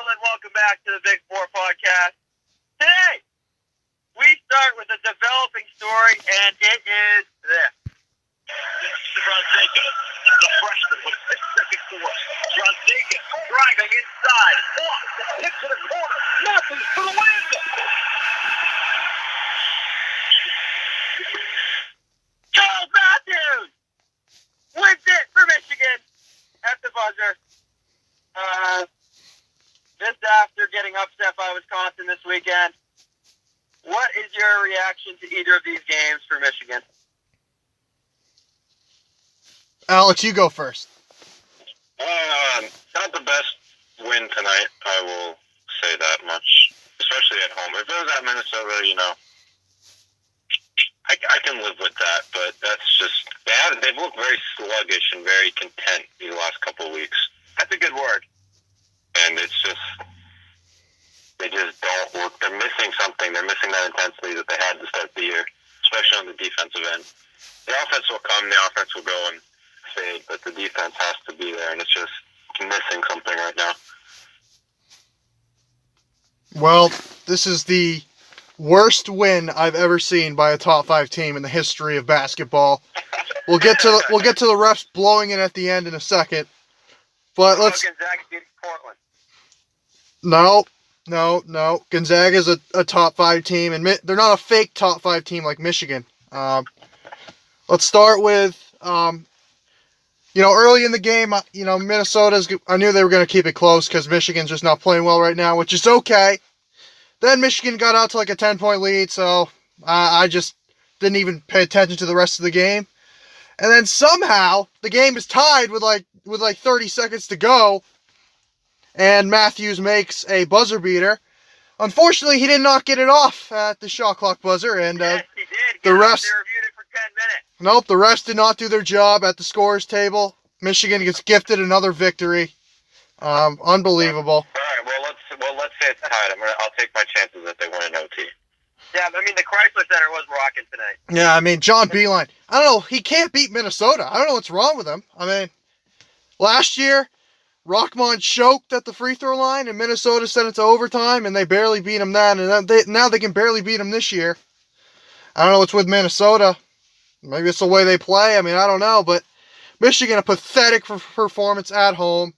gentlemen, welcome back to the Big Four podcast. Today, we start with a developing story, and it is this. Rodzinka, the freshman with 6 seconds to work. Rodzinka driving inside. Hit to the corner. Matthews for the win. Charles Matthews wins it for Michigan at the buzzer. This after getting upset by Wisconsin this weekend. What is your reaction to either of these games for Michigan? Alex, you go first. Not the best win tonight, I will say that much. Especially at home. If it was at Minnesota, I can live with that, but that's just... They've looked very sluggish and very content these last couple of weeks. That's a good word. And it's just... They just don't look... They're missing something. They're missing that intensity that they had to start the year, especially on the defensive end. The offense will come, the offense will go and fade, but the defense has to be there, and it's just missing something right now. Well, this is the worst win I've ever seen by a top 5 team in the history of basketball. We'll get to the refs blowing it at the end in a second. But let's... Gonzaga beat Portland. No. Gonzaga's a top 5 team, and they're not a fake top 5 team like Michigan. Let's start with, early in the game, Minnesota's... I knew they were going to keep it close because Michigan's just not playing well right now, which is okay. Then Michigan got out to like a 10-point lead, so I just didn't even pay attention to the rest of the game. And then somehow the game is tied with like 30 seconds to go, and Matthews makes a buzzer beater. Unfortunately, he did not get it off at the shot clock buzzer, and yes, he did. The rest... They reviewed it for 10 minutes. Nope, the rest did not do their job at the scorer's table. Michigan gets gifted another victory. Unbelievable. All right, let's say it's tied. I'll take my chances that they win an OT. Yeah, the Chrysler Center was rocking tonight. Yeah, John Beilein. I don't know, he can't beat Minnesota. I don't know what's wrong with him. Last year, Rockmond choked at the free throw line, and Minnesota sent it to overtime, and they barely beat him then. And now they can barely beat him this year. I don't know what's with Minnesota. Maybe it's the way they play. I don't know. But Michigan, a pathetic performance at home.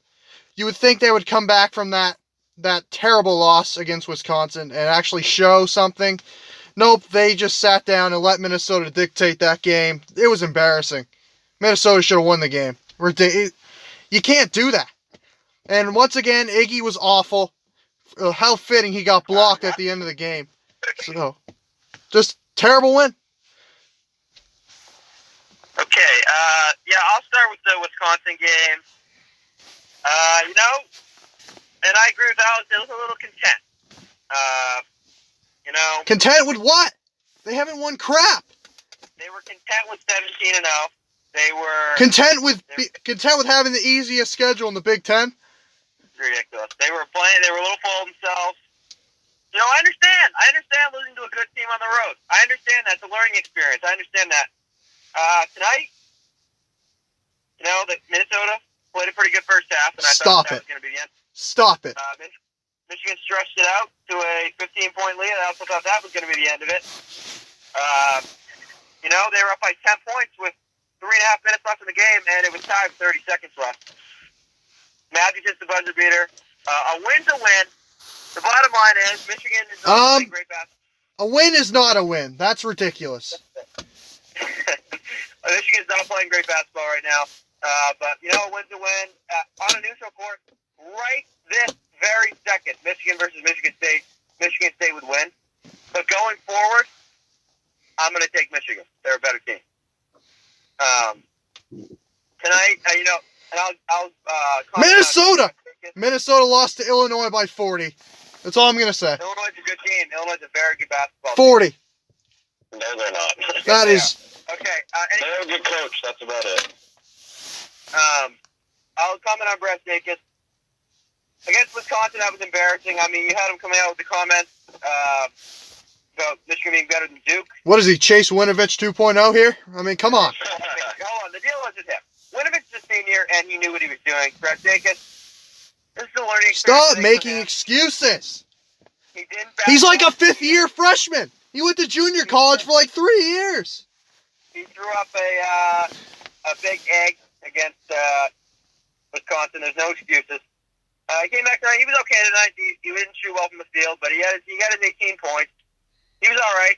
You would think they would come back from that terrible loss against Wisconsin and actually show something. Nope, they just sat down and let Minnesota dictate that game. It was embarrassing. Minnesota should have won the game. You can't do that. And once again, Iggy was awful. How fitting he got blocked at the end of the game. So, just terrible win. Okay, I'll start with the Wisconsin game. And I agree with Alex, it was a little content. Content with what? They haven't won crap. They were content with 17-0. They were content with having the easiest schedule in the Big Ten. Ridiculous. They were playing. They were a little full of themselves. I understand. I understand losing to a good team on the road. I understand that's a learning experience. I understand that. Tonight, that Minnesota played a pretty good first half, and I thought that was going to be the end. Stop it. Michigan stretched it out to a 15-point lead. I also thought that was going to be the end of it. They were up by 10 points with 3.5 minutes left in the game, and it was tied with 30 seconds left. Matthews hits the buzzer beater. A win's a win. The bottom line is Michigan is not playing great basketball. A win is not a win. That's ridiculous. Michigan's not playing great basketball right now. But, a win's a win. On a neutral court, right this very second, Michigan versus Michigan State would win. But going forward, I'm going to take Michigan. They're a better team. Tonight, and I'll Minnesota lost to Illinois by 40. That's all I'm going to say. Illinois is a good team. Illinois is a very good basketball 40. team. No, they're not. That is... Okay. They're a good coach. That's about it. I'll comment on Brett Dacus. Against Wisconsin, that was embarrassing. You had him coming out with the comments about Michigan being better than Duke. What is he, Chase Winovich 2.0 here? Come on. Hold on. The deal was with him. Winovich's a senior, and he knew what he was doing. Brett Dacus, this is a learning learning. Stop experience making for him. excuses. He didn't. He's like a fifth-year freshman. He went to junior college for like 3 years. He threw up a big egg against Wisconsin. There's no excuses. He came back tonight. He was okay tonight. He didn't shoot well from the field, but he got his 18 points. He was all right.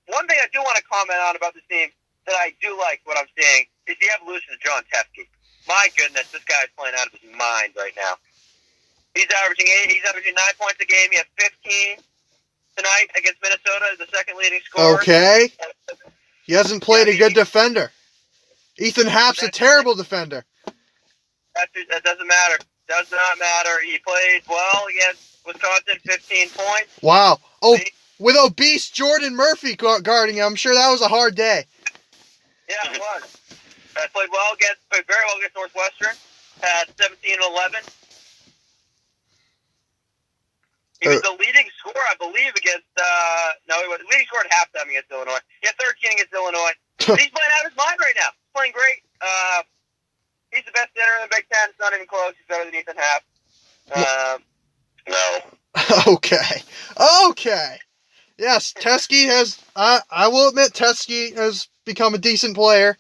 One thing I do want to comment on about this team that I do like what I'm seeing is the evolution of John Teskey. My goodness, this guy's playing out of his mind right now. He's averaging 9 points a game. He had 15 tonight against Minnesota as the second leading scorer. Okay. He hasn't played a good defender. Ethan Happ's a terrible defender. That doesn't matter. Does not matter. He played well against Wisconsin, 15 points. Wow. Oh, with obese Jordan Murphy guarding him, I'm sure that was a hard day. Yeah, it was. Played very well against Northwestern. Had 17 and 11. He was the leading scorer, I believe, against. He was the leading scorer at halftime against Illinois. He had 13 against Illinois. He's playing out of his mind right now. He's playing great. He's the best center in the Big Ten. It's not even close. He's better than Ethan Happ. No. Okay. Yes, Teskey has. I will admit, Teskey has become a decent player.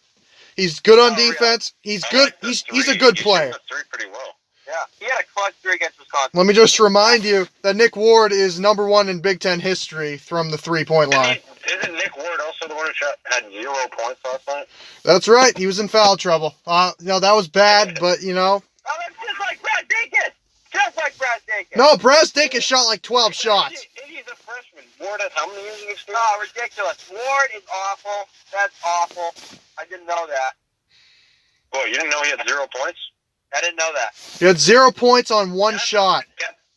He's good on defense. He's good. He's a good player. He shot the 3 pretty well. Yeah, he had a clutch 3 against Wisconsin. Let me just remind you that Nick Ward is #1 in Big Ten history from the 3-point line. Isn't Nick Ward also the one who had 0 points last night? That's right. He was in foul trouble. That was bad, but Oh, that's just like Brad Dinkins. Just like Brad Dinkins. No, Brad Dinkins shot like 12 shots. He's a freshman. Ward has how many years of experience? Oh, ridiculous. Ward is awful. That's awful. I didn't know that. Well, you didn't know he had 0 points? I didn't know that. He had 0 points on 1 shot.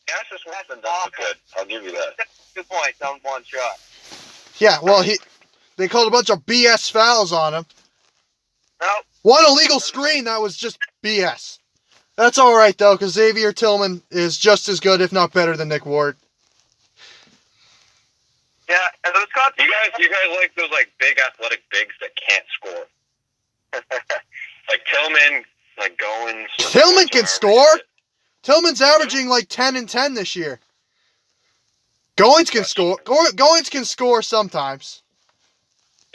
Cassius Winston does good. I'll give you that. 2 points on 1 shot. Yeah, well, they called a bunch of BS fouls on him. No. One illegal screen, that was just BS. That's all right, though, because Xavier Tillman is just as good, if not better, than Nick Ward. Yeah, and the Wisconsin... You guys like those big athletic bigs that can't score. Like Tillman, Goins. Tillman can score. Tillman's averaging 10 and 10 this year. Goins can score. Goins can score sometimes.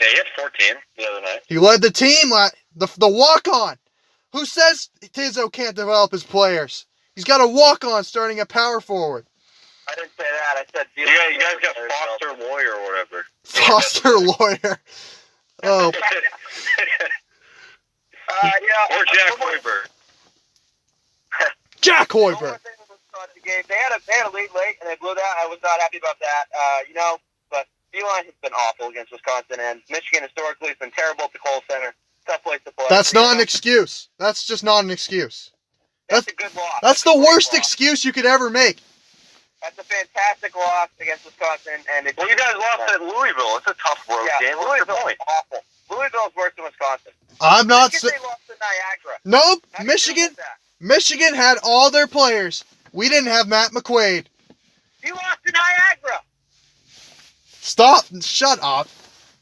Yeah, he had 14 the other night. He led the team. The walk-on. Who says Tizzo can't develop his players? He's got a walk-on starting at power forward. I didn't say that. I said... You guys got Foster Lawyer or whatever. Foster Lawyer. Oh. Or Jack Hoiberg. Jack One more Hoiberg. thing with the Wisconsin game. They had a lead late, and they blew that. I was not happy about that. But B1 has been awful against Wisconsin, and Michigan historically has been terrible at the Kohl Center. Tough place to play. That's not an excuse. That's just not an excuse. That's a good loss. That's the a great worst loss. excuse you could ever make. That's a fantastic loss against Wisconsin, and it's... Well, you guys lost at Louisville. It's a tough road game. What's your Louisville's point? awful. Louisville's worse than Wisconsin. I'm not. They lost to Niagara. Nope. How do you feel Michigan. about that? Michigan had all their players. We didn't have Matt McQuaid. You lost to Niagara. Stop. Shut up.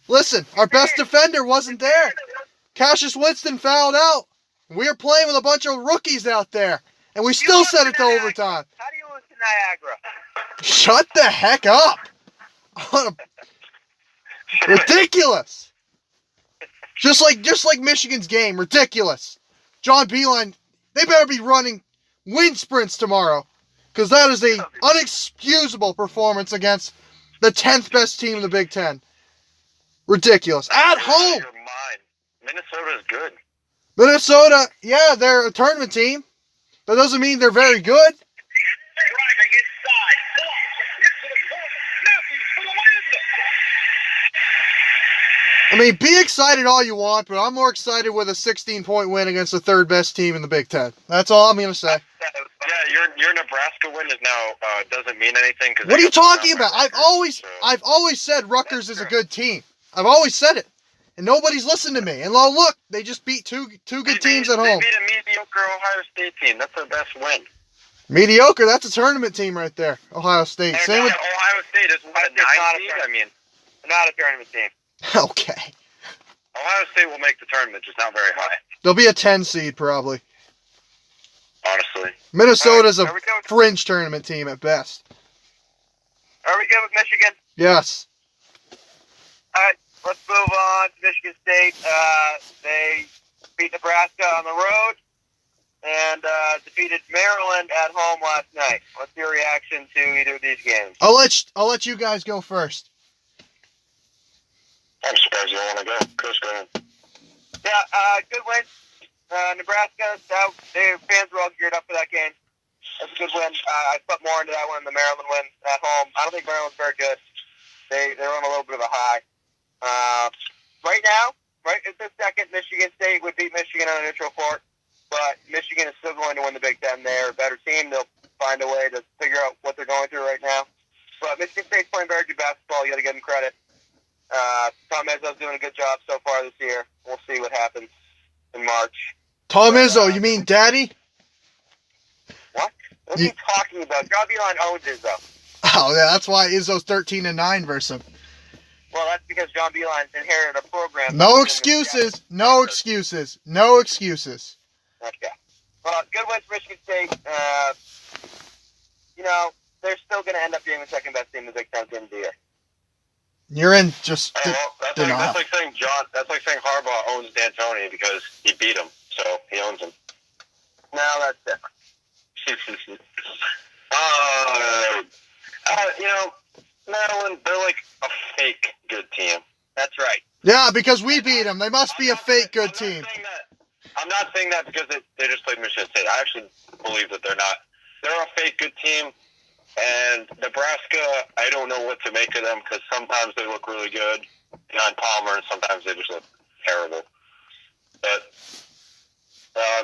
Listen, our best defender wasn't there. Cassius Winston fouled out. We were playing with a bunch of rookies out there, and we still sent it to overtime. How do you lose to Niagara? Shut the heck up. Ridiculous. Just like Michigan's game. Ridiculous. John Beilein, they better be running wind sprints tomorrow, because that is a unexcusable performance against the 10th best team in the Big Ten. Ridiculous. At home. Your mind. Minnesota's good. Minnesota, yeah, they're a tournament team. That doesn't mean they're very good. Driving inside. Gets to the corner. Matthews for the win. I mean, be excited all you want, but I'm more excited with a 16-point win against the third best team in the Big Ten. That's all I'm going to say. Yeah, your Nebraska win is now doesn't mean anything. Cause What are you talking about? I've always said Rutgers is a good team. I've always said it, and nobody's listened to me. And look, they just beat two good teams at home. They beat a mediocre Ohio State team. That's their best win. Mediocre. That's a tournament team right there. Ohio State. Same with. Ohio State is what, a 9 seed? I mean, Not a tournament team. Okay. Ohio State will make the tournament, just not very high. They'll be a 10 seed probably. Honestly. Minnesota's Are we done with fringe tournament team at best. Are we good with Michigan? Yes. All right, let's move on to Michigan State. They beat Nebraska on the road and defeated Maryland at home last night. What's your reaction to either of these games? I'll let you guys go first. I'm surprised you don't want to go. Chris, go ahead. Yeah, good win. Nebraska, their fans were all geared up for that game. That's a good win. I put more into that one than the Maryland win at home. I don't think Maryland's very good. They're on a little bit of a high. Right now, right at this second, Michigan State would beat Michigan on a neutral court, but Michigan is still going to win the Big Ten. They're a better team. They'll find a way to figure out what they're going through right now. But Michigan State's playing very good basketball. You got to give them credit. Tom Izzo's doing a good job so far this year. We'll see what happens in March. Tom Izzo, you mean Daddy? What? What are you talking about? John Beilein owns Izzo. Oh, yeah, that's why Izzo's 13-9 versus him. Well, that's because John Beilein's inherited a program. No excuses. No excuses. No excuses. Okay. Well, good win for Michigan State. They're still going to end up being the second best team in the Big Ten at the end of the year. You're in just that's like saying Harbaugh owns D'Antoni because he beat him, so he owns him. No, that's different. Maryland, they're like a fake good team. That's right. Yeah, because we beat them. They must be a fake good team. I'm not saying that because they just played Michigan State. I actually believe that they're not. They're a fake good team. And Nebraska, I don't know what to make of them because sometimes they look really good behind Palmer and sometimes they just look terrible. But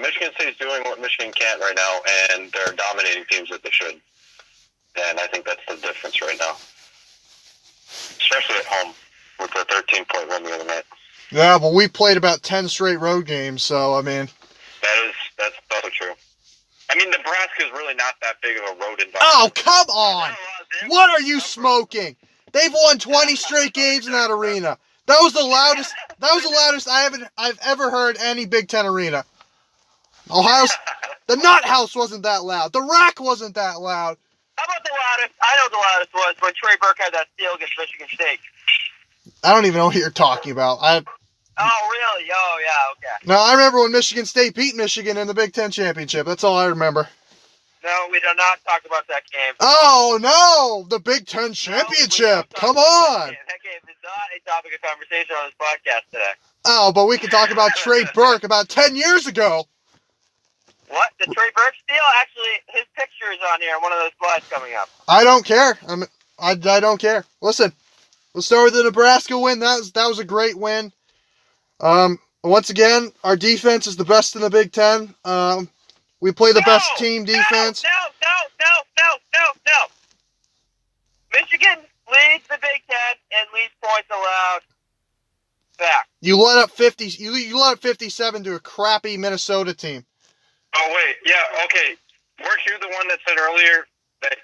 Michigan State's doing what Michigan can't right now, and they're dominating teams that they should. And I think that's the difference right now. Especially at home with a 13-point win the other night. Yeah, but we played about 10 straight road games, so, I mean... That's also true. I mean, Nebraska is really not that big of a road environment. Oh, come on! What are you smoking? They've won 20 straight games in that arena. That was the loudest I've ever heard any Big Ten arena. The Nut House wasn't that loud. The Rack wasn't that loud. How about the loudest? I know the loudest was when Trey Burke had that steal against Michigan State. I don't even know what you're talking about. Oh, really? Oh, yeah, okay. No, I remember when Michigan State beat Michigan in the Big Ten Championship. That's all I remember. No, we do not talk about that game. Oh, no! The Big Ten Championship! Come on! That game is not a topic of conversation on this podcast today. Oh, but we can talk about Trey Burke about 10 years ago. What? The Trey Burke steal? Actually, his picture is on here on one of those slides coming up. I don't care. I don't care. Listen, let's start with the Nebraska win. That was a great win. Once again, our defense is the best in the Big Ten. We play the best team defense. No. Michigan leads the Big Ten and leads points allowed back. You let up 50. You let up 57 to a crappy Minnesota team. Oh wait, yeah, okay. Weren't you the one that said earlier that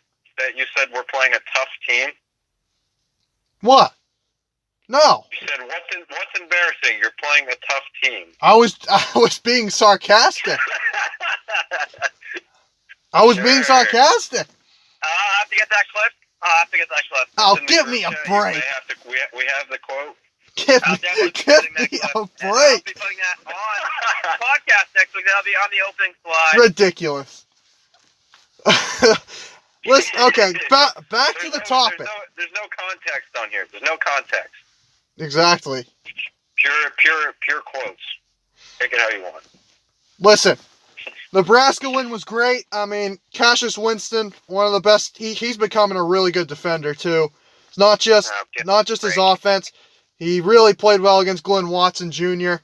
you said we're playing a tough team? What? No. You said what's embarrassing? You're playing a tough team. I was being sarcastic. I was being sarcastic. I'll have to get that clip. Oh, give me a break. We have the quote. Give me a break. I'll be putting that on the podcast next week. That'll be on the opening slide. Ridiculous. Listen, okay, back to the topic. There's no context on here. There's no context. Exactly. Pure quotes. Take it how you want. Listen, Nebraska win was great. I mean, Cassius Winston, one of the best. He's becoming a really good defender too. It's not just his offense. He really played well against Glenn Watson Jr.,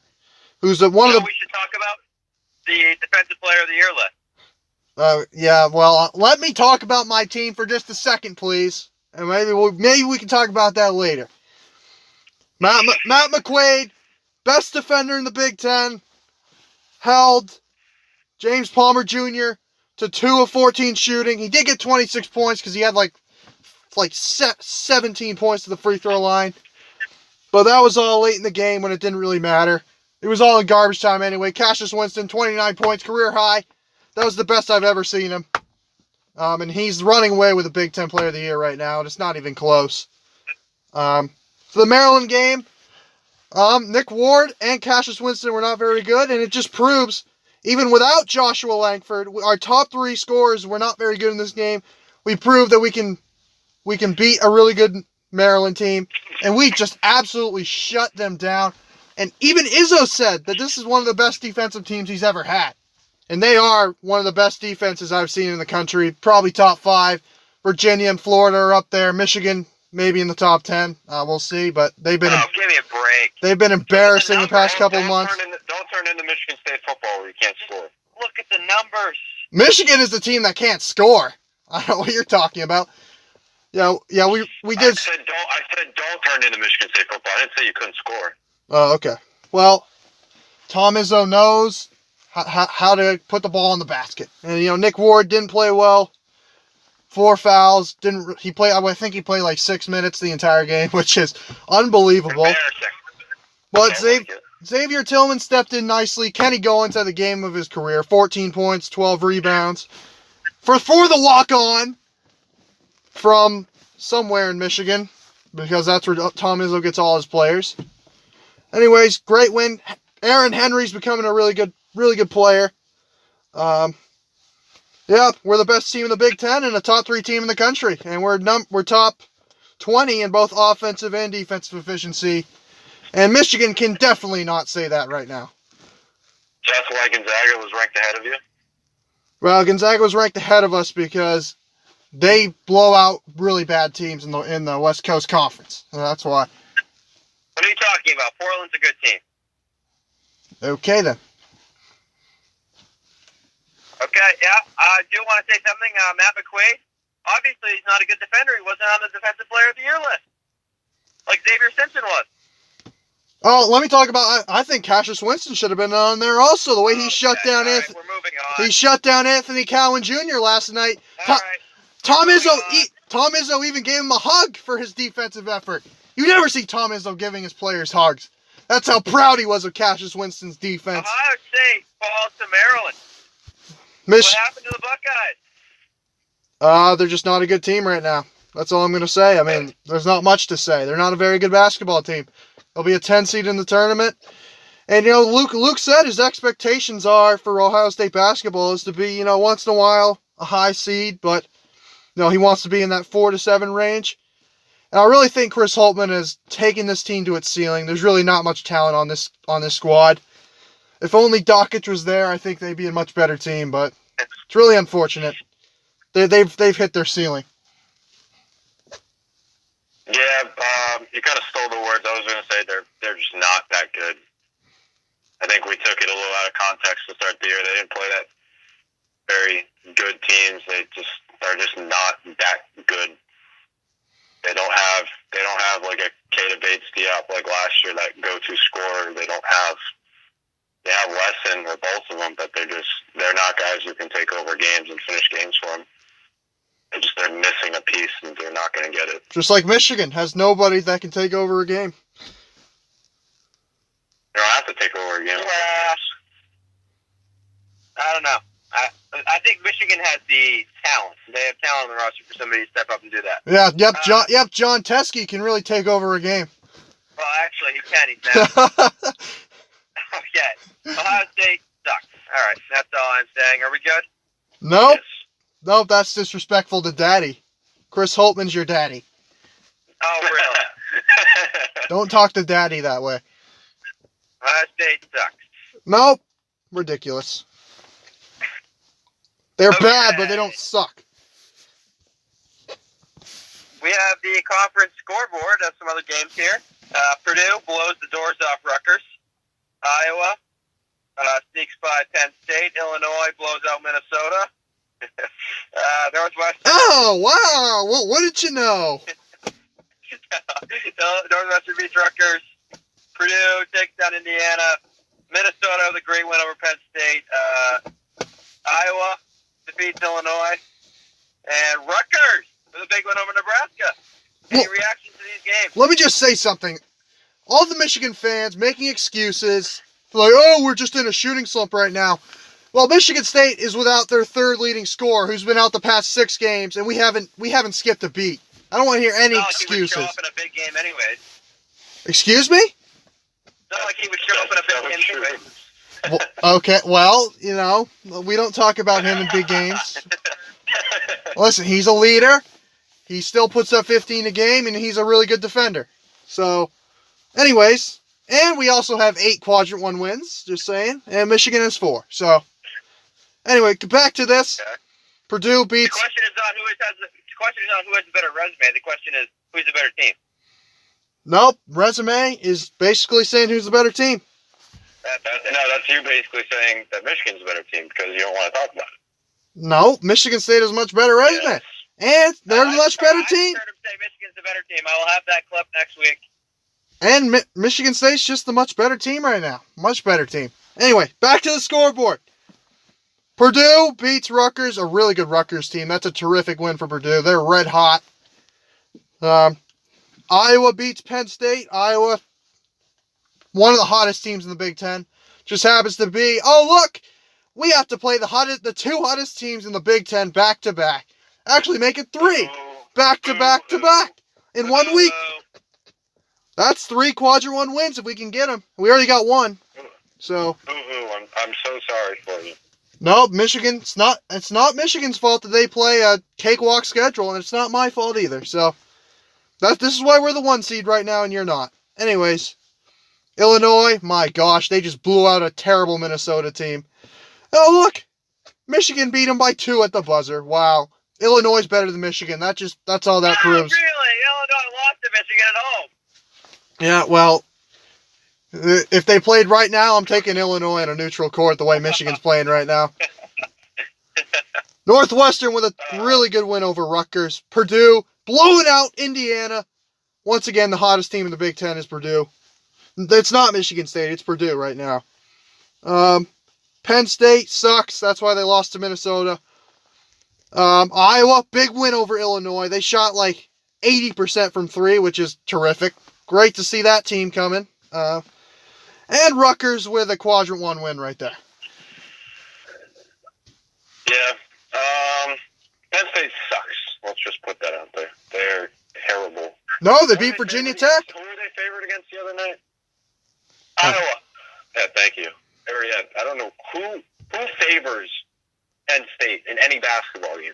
who's one of the. We should talk about the Defensive Player of the Year list. Yeah, well, let me talk about my team for just a second, please, and maybe we can talk about that later. Matt McQuaid, best defender in the Big Ten, held James Palmer Jr. to 2 of 14 shooting. He did get 26 points because he had like 17 points to the free throw line. But that was all late in the game when it didn't really matter. It was all in garbage time anyway. Cassius Winston, 29 points, career high. That was the best I've ever seen him. And he's running away with the Big Ten Player of the Year right now, and it's not even close. For the Maryland game, Nick Ward and Cassius Winston were not very good, and it just proves, even without Joshua Langford, our top 3 scorers were not very good in this game. We proved that we can beat a really good Maryland team, and we just absolutely shut them down. And even Izzo said that this is one of the best defensive teams he's ever had. And they are one of the best defenses I've seen in the country, probably top 5. Virginia and Florida are up there. Michigan maybe in the top 10. We'll see, but they've been give me a break. They've been embarrassing the past couple of months. Don't turn into Michigan State football where you can't score. Look at the numbers. Michigan is the team that can't score. I don't know what you're talking about. Yeah, we did. I said don't turn into Michigan State football. I didn't say you couldn't score. Oh, okay. Well, Tom Izzo knows how to put the ball in the basket. And, Nick Ward didn't play well. 4 fouls. I think he played like 6 minutes the entire game, which is unbelievable. But Xavier Tillman stepped in nicely. Kenny Goins had the game of his career. 14 points, 12 rebounds. For the walk-on from somewhere in Michigan, because that's where Tom Izzo gets all his players. Anyways, great win. Aaron Henry's becoming a really good player. Yeah, we're the best team in the Big Ten and a top 3 team in the country, and we're top 20 in both offensive and defensive efficiency. And Michigan can definitely not say that right now. Just why Gonzaga was ranked ahead of you? Well, Gonzaga was ranked ahead of us because they blow out really bad teams in the West Coast Conference. That's why. What are you talking about? Portland's a good team. Okay, then. Okay, yeah. I do want to say something. Matt McQuaid, obviously he's not a good defender. He wasn't on the Defensive Player of the Year list, like Xavier Simpson was. Oh, let me talk about. I think Cassius Winston should have been on there also. The way he shut down Anthony. We're moving on. He shut down Anthony Cowan Jr. last night. All right. Tom Izzo even gave him a hug for his defensive effort. You never see Tom Izzo giving his players hugs. That's how proud he was of Cassius Winston's defense. Ohio State falls to Maryland. What happened to the Buckeyes? They're just not a good team right now. That's all I'm going to say. I mean, there's not much to say. They're not a very good basketball team. They'll be a 10 seed in the tournament. And, Luke said his expectations are for Ohio State basketball is to be, once in a while a high seed, but, he wants to be in that 4 to 7 range. And I really think Chris Holtmann has taken this team to its ceiling. There's really not much talent on this squad. If only Dockich was there, I think they'd be a much better team, but it's really unfortunate. They've hit their ceiling. Yeah, you kind of stole the words I was going to say. They're just not that good. I think we took it a little out of context to start the year. They didn't play that very good teams. They're just not that good. They don't have like a Keita Bates-Diop like last year, that go-to scorer. They have Wesson or both of them, but they're not guys who can take over games and finish games for them. They're missing a piece, and they're not going to get it. Just like Michigan has nobody that can take over a game. They don't have to take over a game. Yeah. I don't know. I think Michigan has the talent. They have talent on the roster for somebody to step up and do that. Yeah, John Teskey can really take over a game. Well, actually, he can. He's now. Okay. Ohio State sucks. All right, that's all I'm saying. Are we good? Nope. Yes. Nope, that's disrespectful to Daddy. Chris Holtmann's your daddy. Oh, really? Don't talk to Daddy that way. Ohio State sucks. Nope. Ridiculous. They're bad, but they don't suck. We have the conference scoreboard of some other games here. Purdue blows the doors off Rutgers. Iowa sneaks by Penn State. Illinois blows out Minnesota. Northwestern. Oh, wow. What did you know? Northwestern beats Rutgers. Purdue takes down Indiana. Minnesota with a great win over Penn State. Iowa defeats Illinois. And Rutgers with a big win over Nebraska. Any reactions to these games? Let me just say something. All the Michigan fans making excuses, like, oh, we're just in a shooting slump right now. Well, Michigan State is without their third leading scorer, who's been out the past 6 games, and we haven't skipped a beat. I don't want to hear any Not like he would excuses. show up in a big game anyways. Excuse me? Not like he would show up in a big game anyways. Well, okay, well, you know, we don't talk about him in big games. Listen, he's a leader. He still puts up 15 a game, and he's a really good defender. So, anyways, and we also have 8 Quadrant 1 wins, just saying, and Michigan has 4. So, anyway, back to this. Okay. Purdue beats... The question is not who has the better resume. The question is who's the better team. Nope, resume is basically saying who's the better team. That's you basically saying that Michigan's a better team because you don't want to talk about it. No, Michigan State has a much better resume. Yes. And they're a much better team. I heard him say Michigan's the better team. I will have that clip next week. And Michigan State's just a much better team right now. Much better team. Anyway, back to the scoreboard. Purdue beats Rutgers, a really good Rutgers team. That's a terrific win for Purdue. They're red hot. Iowa beats Penn State. Iowa, one of the hottest teams in the Big Ten. Just happens to be, oh look, we have to play the 2 hottest teams in the Big Ten back to back. Actually, make it 3. Back to back to back in 1 week. That's 3 Quadrant 1 wins if we can get them. We already got 1. So. I'm so sorry for you. No, Michigan. It's not Michigan's fault that they play a cakewalk schedule, and it's not my fault either. So, this is why we're the 1 seed right now, and you're not. Anyways, Illinois. My gosh, they just blew out a terrible Minnesota team. Oh look, Michigan beat them by 2 at the buzzer. Wow, Illinois is better than Michigan. That's all that proves. Really? Illinois lost to Michigan at home. Yeah, well, if they played right now, I'm taking Illinois in a neutral court the way Michigan's playing right now. Northwestern with a really good win over Rutgers. Purdue blowing out Indiana. Once again, the hottest team in the Big Ten is Purdue. It's not Michigan State, it's Purdue right now. Penn State sucks. That's why they lost to Minnesota. Iowa, big win over Illinois. They shot like 80% from 3, which is terrific. Great to see that team coming. And Rutgers with a Quadrant 1 win right there. Yeah. Penn State sucks. Let's just put that out there. They're terrible. No, they beat Virginia Tech. Who were they favored against the other night? Iowa. Yeah, thank you. I don't know who favors Penn State in any basketball game.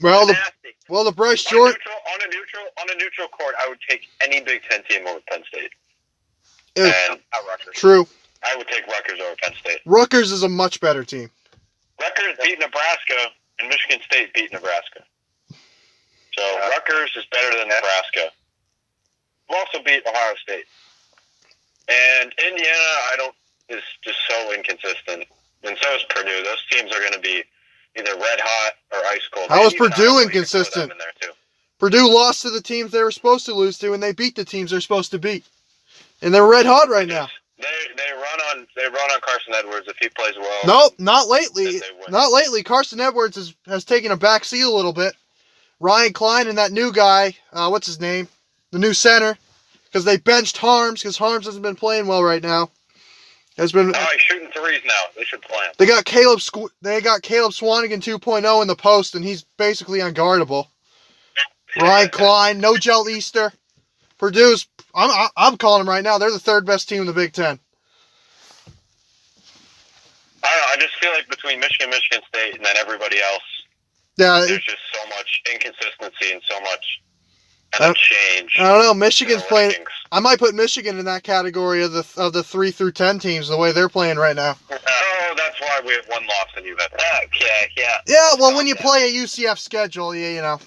Well, the Bryce Jordan On a neutral court, I would take any Big Ten team over Penn State. And Rutgers. True. I would take Rutgers over Penn State. Rutgers is a much better team. Rutgers beat Nebraska, and Michigan State beat Nebraska. So Rutgers is better than Nebraska. We'll also beat Ohio State. And Indiana, is just so inconsistent. And so is Purdue. Those teams are going to be either red hot or ice cold. How was Even Purdue Iowa, inconsistent? in there too. Purdue lost to the teams they were supposed to lose to, and they beat the teams they're supposed to beat. And they're red hot right now. They run on Carson Edwards if he plays well. Nope, not lately. They win. Not lately. Carson Edwards has taken a back seat a little bit. Ryan Klein and that new guy, what's his name? The new center. Because they benched Harms, because Harms hasn't been playing well right now. He's shooting threes now. They should play him. They got Caleb Swanigan 2.0 in the post, and he's basically unguardable. Ryan Klein, no gel Easter. Purdue's, I'm calling them right now. They're the 3rd best team in the Big Ten. I don't know. I just feel like between Michigan State, and then everybody else, Yeah, there's just so much inconsistency and so much change. I don't know. Michigan's playing. Rankings. I might put Michigan in that category of the 3 through 10 teams the way they're playing right now. Oh, that's why we have 1 loss and you have. Okay, yeah. Yeah, well, when you play a UCF schedule, you know,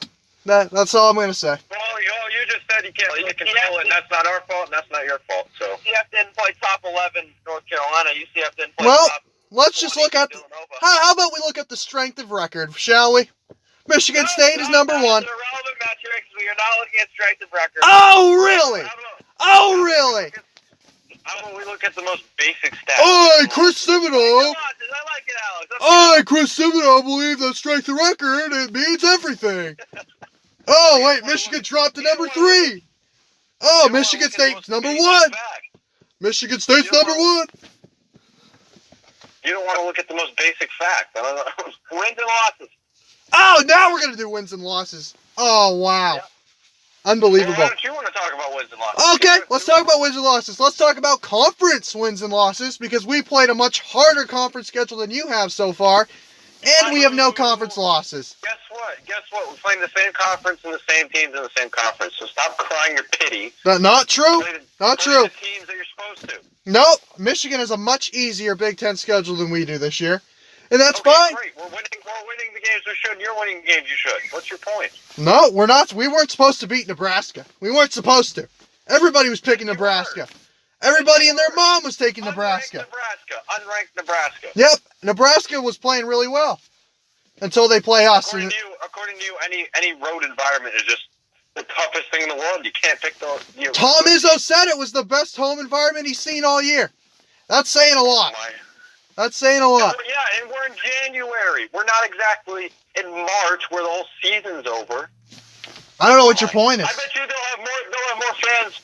that's all I'm gonna say. Well, you just said you can't control it, and that's not our fault, and that's not your fault. So UCF didn't play top 11 North Carolina. UCF didn't play Well, top let's just look at how about we look at the strength of record, shall we? Michigan State is number 1. That's an irrelevant metrics. We are not looking at strength of record. Oh, really? Oh, really? How about we look at the most basic stats? Oh, Chris Thibodeau. I like it, Alex. Oh, Chris Thibodeau believe that strength of record, it means everything. Oh, wait, Michigan dropped to number 3. Oh, Michigan State's number 1. Michigan State's number 1. You don't want to look at the most basic fact. I don't know. Wins and losses. Oh, now we're gonna do wins and losses. Oh wow, Yep. unbelievable. Well, why don't you want to talk about wins and losses? Okay, let's talk about wins and losses. Let's talk about conference wins and losses because we played a much harder conference schedule than you have so far, and we have no conference losses. Guess what? Guess what? We're playing the same conference and the same teams in the same conference. So stop crying your pity. Not true. Not Play true. the teams that you're supposed to. Nope. Michigan has a much easier Big Ten schedule than we do this year, and that's Okay, fine. great. We're winning the games we should, and you're winning the games you should. What's your point? No, we're not. We weren't supposed to beat Nebraska. We weren't supposed to. Everybody was picking Nebraska. Everybody and their mom was taking Nebraska. Unranked Nebraska. Yep, Nebraska was playing really well until they play us. According to you, any road environment is just the toughest thing in the world. You can't pick the. Tom Izzo said it was the best home environment he's seen all year. That's saying a lot. That's saying a lot. Yeah, and we're in January. We're not exactly in March where the whole season's over. I don't know what your point is. I bet you they'll have more fans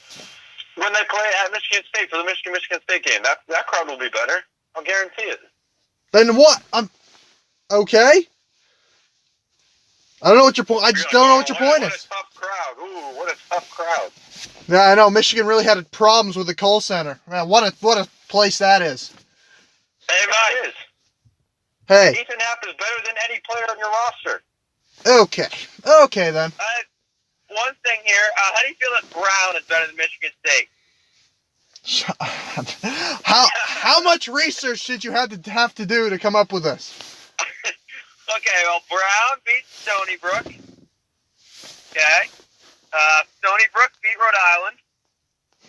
when they play at Michigan State for the Michigan State game. That crowd will be better. I'll guarantee it. Then what? Okay. I don't know what your point. I just don't know what your point is. What a tough crowd. Ooh, what a tough crowd. Yeah, I know. Michigan really had problems with the Kohl Center. Man, what a place that is. Hey, it is. Hey. Ethan Happ is better than any player on your roster. Okay. Okay then. One thing here. How do you feel that Brown is better than Michigan State? How much research did you have to do to come up with this? Okay, well, Brown beat Stony Brook. Okay. Stony Brook beat Rhode Island.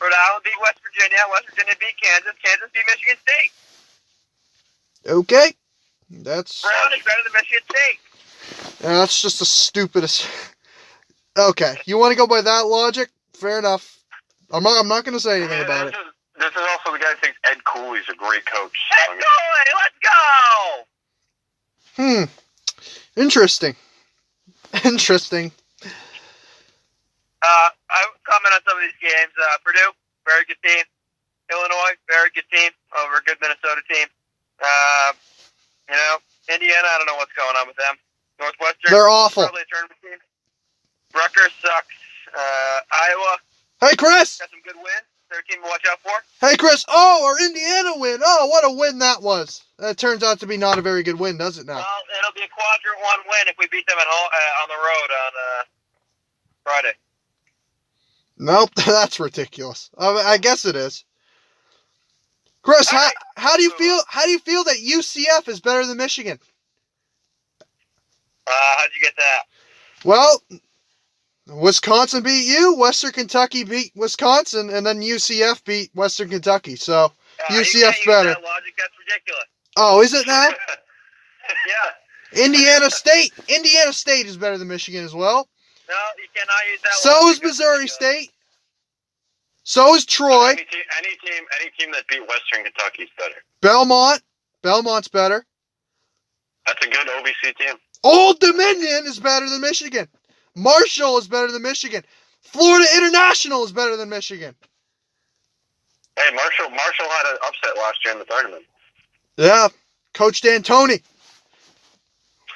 Rhode Island beat West Virginia. West Virginia beat Kansas. Kansas beat Michigan State. Okay. That's Brown is better than Michigan State. that's just the stupidest. Okay, you want to go by that logic? Fair enough. I'm not going to say anything about it. This is also the guy who thinks Ed Cooley's a great coach. Ed Cooley, let's go! Interesting. Interesting. I would comment on some of these games. Purdue, very good team. Illinois, very good team over a good Minnesota team. Indiana, I don't know what's going on with them. Northwestern, They're awful. probably a tournament team. Rutgers sucks. Iowa, Hey, Chris. got some good wins. They're a team to watch out for. Hey, Chris. Oh, our Indiana win. Oh, what a win that was. That turns out to be not a very good win, does it now? Well, it'll be a quadrant one win if we beat them at home on the road on Friday. Nope, that's ridiculous. I guess it is. Chris, how do you feel? How do you feel that UCF is better than Michigan? How'd you get that? Well, Wisconsin beat you, Western Kentucky beat Wisconsin, and then UCF beat Western Kentucky. So UCF's better. That logic, that's ridiculous. Oh, is it now? Yeah. Indiana State is better than Michigan as well. No, you cannot use that. So logic. is Missouri State. So is Troy. Any team that beat Western Kentucky is better. Belmont's better. That's a good OVC team. Old Dominion is better than Michigan. Marshall is better than Michigan. Florida International is better than Michigan. Hey, Marshall had an upset last year in the tournament. Yeah, Coach D'Antoni.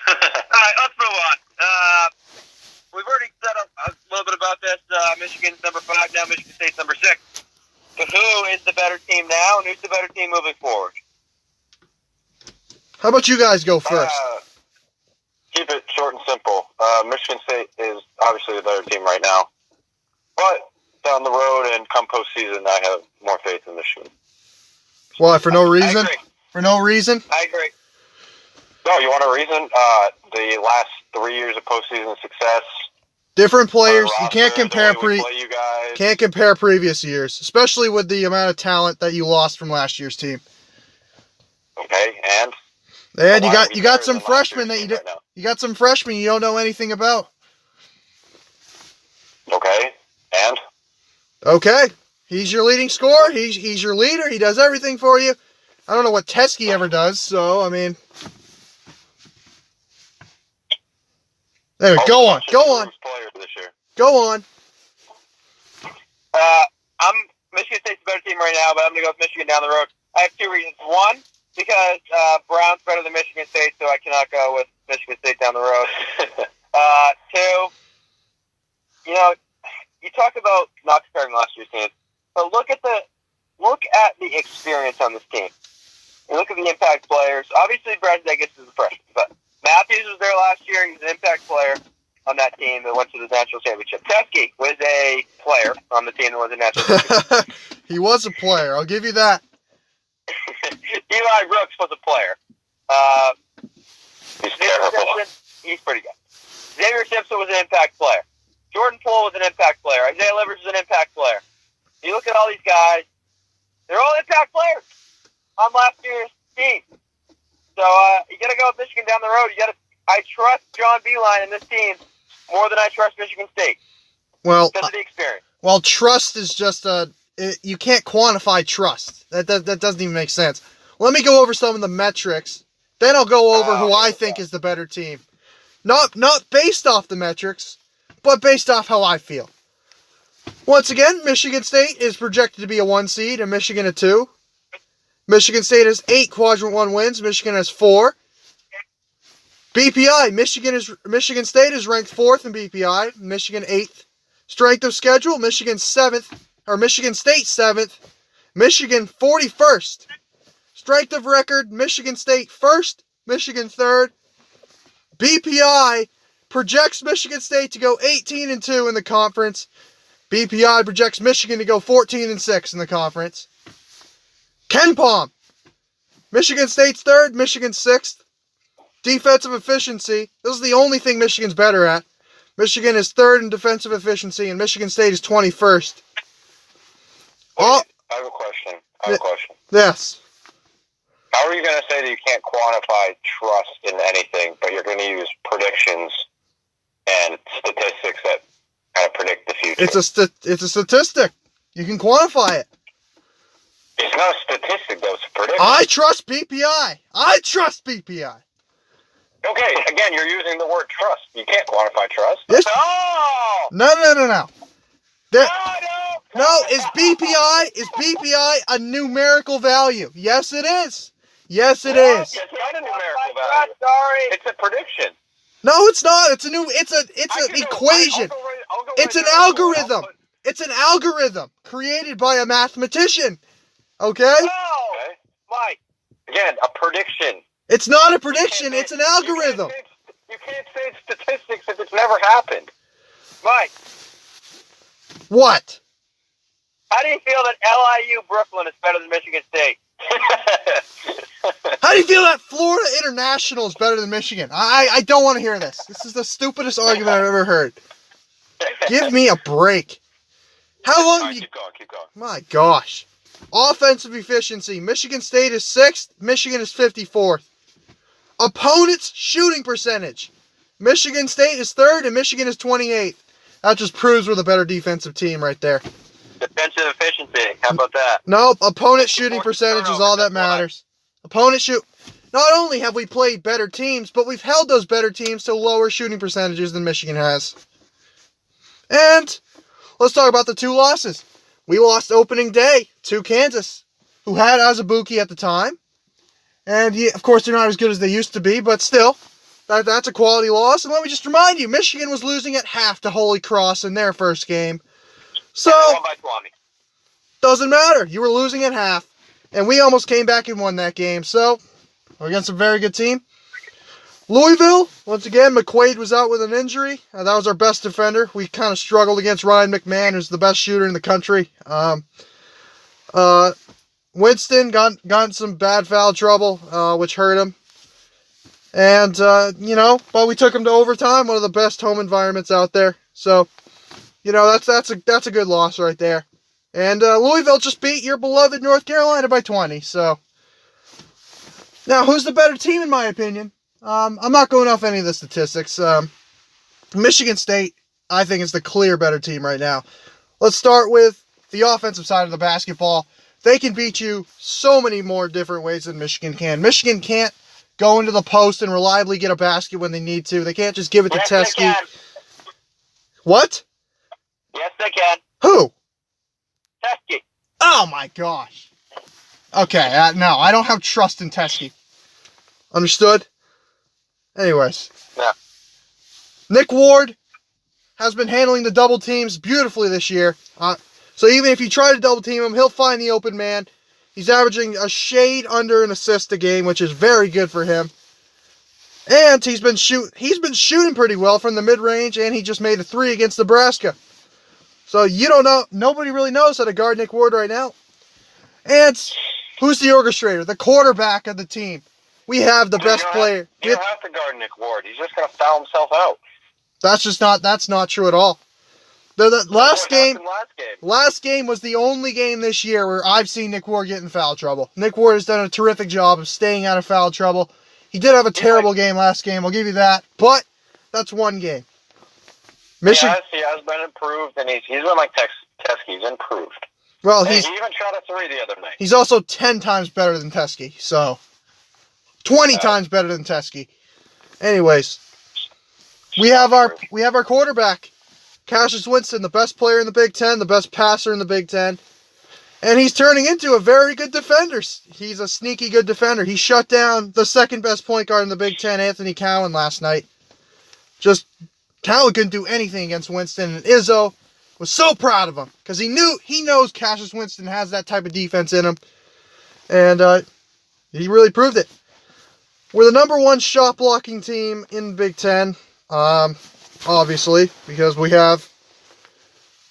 All right, let's move on. We've already set up a little bit about this. Michigan's number 5 now. Michigan State's number 6. But who is the better team now, and who's the better team moving forward? How about you guys go first? Keep it short and simple. Michigan State is obviously the better team right now. But down the road and come postseason, I have more faith in Michigan. Why, for no reason? I agree. For no reason? I agree. No, you want a reason? The last 3 years of postseason success. Different players. You roster, can't compare the way we play you guys. can't compare previous years, especially with the amount of talent that you lost from last year's team. Okay, and And why are we you got better some than last freshmen year's that team right now? you got some freshmen you don't know anything about. Okay, and Okay, he's your leading scorer. He's your leader. He does everything for you. I don't know what Teskey ever does. So I mean, anyway, go on. Player this year. Go on. I'm Michigan State's a better team right now, but I'm going to go with Michigan down the road. I have 2 reasons. One, because Brown's better than Michigan State, so I cannot go with Michigan State down the road. Two, you talk about not comparing last year's team, but look at the experience on this team. You look at the impact players. Obviously, Brad Zegas is a freshman, but Matthews was there last year. He's an impact player on that team that went to the national championship. Teskey was a player on the team that went to the national championship. He was a player. I'll give you that. Eli Brooks was a player. He's terrible. He's pretty good. Xavier Simpson was an impact player. Jordan Poole was an impact player. Isaiah Livers was an impact player. You look at all these guys, they're all impact players on last year's team. So you got to go with Michigan down the road. I trust John Beilein and this team more than I trust Michigan State. Well, because of the experience. Well, trust is just you can't quantify trust. That doesn't even make sense. Let me go over some of the metrics. Then I'll go over who I think is the better team. Not based off the metrics, but based off how I feel. Once again, Michigan State is projected to be a 1 seed and Michigan a 2. Michigan State has 8 Quadrant 1 wins. Michigan has 4. BPI, Michigan State is ranked 4th in BPI. Michigan 8th. Strength of schedule, Michigan 7th. Or Michigan State 7th. Michigan 41st. Strength of record, Michigan State 1st. Michigan 3rd. BPI projects Michigan State to go 18-2 in the conference. BPI projects Michigan to go 14-6 in the conference. KenPom, Michigan State's 3rd, Michigan 6th. Defensive efficiency, this is the only thing Michigan's better at. Michigan is 3rd in defensive efficiency, and Michigan State is 21st. I have a question. Yes. How are you going to say that you can't quantify trust in anything, but you're going to use predictions and statistics that kind of predict the future? It's a statistic. You can quantify it. It's not a statistic, though. It's a prediction. I trust BPI. Okay, again, you're using the word trust. You can't quantify trust. Yes. No! No. Is BPI a numerical value? Yes, it is. Yes, it is. It's not a numerical value. Sorry. It's a prediction. No, it's not. It's an equation. It's an algorithm. It's an algorithm created by a mathematician. Okay? No! Okay. Mike. Again, a prediction. It's not a prediction. It's an algorithm. You can't say it's statistics if it's never happened. Mike. What? How do you feel that LIU Brooklyn is better than Michigan State? How do you feel that Florida International is better than Michigan? I don't want to hear this. This is the stupidest argument I've ever heard. Give me a break. How long have you... Keep going. My gosh. Offensive efficiency. Michigan State is 6th. Michigan is 54th. Opponent's shooting percentage. Michigan State is 3rd and Michigan is 28th. That just proves we're the better defensive team right there. Defensive efficiency. How about that? Nope. Opponent shooting percentage is all that matters. Not only have we played better teams, but we've held those better teams to lower shooting percentages than Michigan has. And let's talk about the 2 losses. We lost opening day to Kansas, who had Azubuike at the time. And of course, they're not as good as they used to be, but still, that's a quality loss. And let me just remind you, Michigan was losing at half to Holy Cross in their first game. So, doesn't matter. You were losing at half. And we almost came back and won that game. So, we're against a very good team. Louisville, once again, McQuaid was out with an injury. That was our best defender. We kind of struggled against Ryan McMahon, who's the best shooter in the country. Winston got in some bad foul trouble, which hurt him. And, but we took him to overtime, one of the best home environments out there. So, that's a good loss right there. And Louisville just beat your beloved North Carolina by 20. So, now, who's the better team in my opinion? I'm not going off any of the statistics. Michigan State, I think, is the clear better team right now. Let's start with the offensive side of the basketball. They can beat you so many more different ways than Michigan can. Michigan can't go into the post and reliably get a basket when they need to. They can't just give it to Teskey. What? Yes, they can. Who? Teskey. Oh, my gosh. Okay, no, I don't have trust in Teskey. Understood? Anyways. Yeah. Nick Ward has been handling the double teams beautifully this year. So even if you try to double team him, he'll find the open man. He's averaging a shade under an assist a game, which is very good for him. And he's been shooting pretty well from the mid-range, and he just made a 3 against Nebraska. So you don't know, nobody really knows how to guard Nick Ward right now. And who's the orchestrator? The quarterback of the team. We have the best player. You don't have to guard Nick Ward. He's just going to foul himself out. That's not true at all. The last game was the only game this year where I've seen Nick Ward get in foul trouble. Nick Ward has done a terrific job of staying out of foul trouble. He did have a terrible game last game, I'll give you that. But that's one game. Michigan. He has been improved, and he's been like Teskey. He's improved. Well, he even shot a 3 the other night. He's also 10 times better than Teskey, so 20 times better than Teskey. Anyways, we have our quarterback, Cassius Winston, the best player in the Big Ten, the best passer in the Big Ten, and he's turning into a very good defender. He's a sneaky good defender. He shut down the second best point guard in the Big Ten, Anthony Cowan, last night. Just Cowan couldn't do anything against Winston, and Izzo was so proud of him because he knows Cassius Winston has that type of defense in him, and he really proved it. We're the number 1 shot blocking team in the Big Ten, obviously, because we have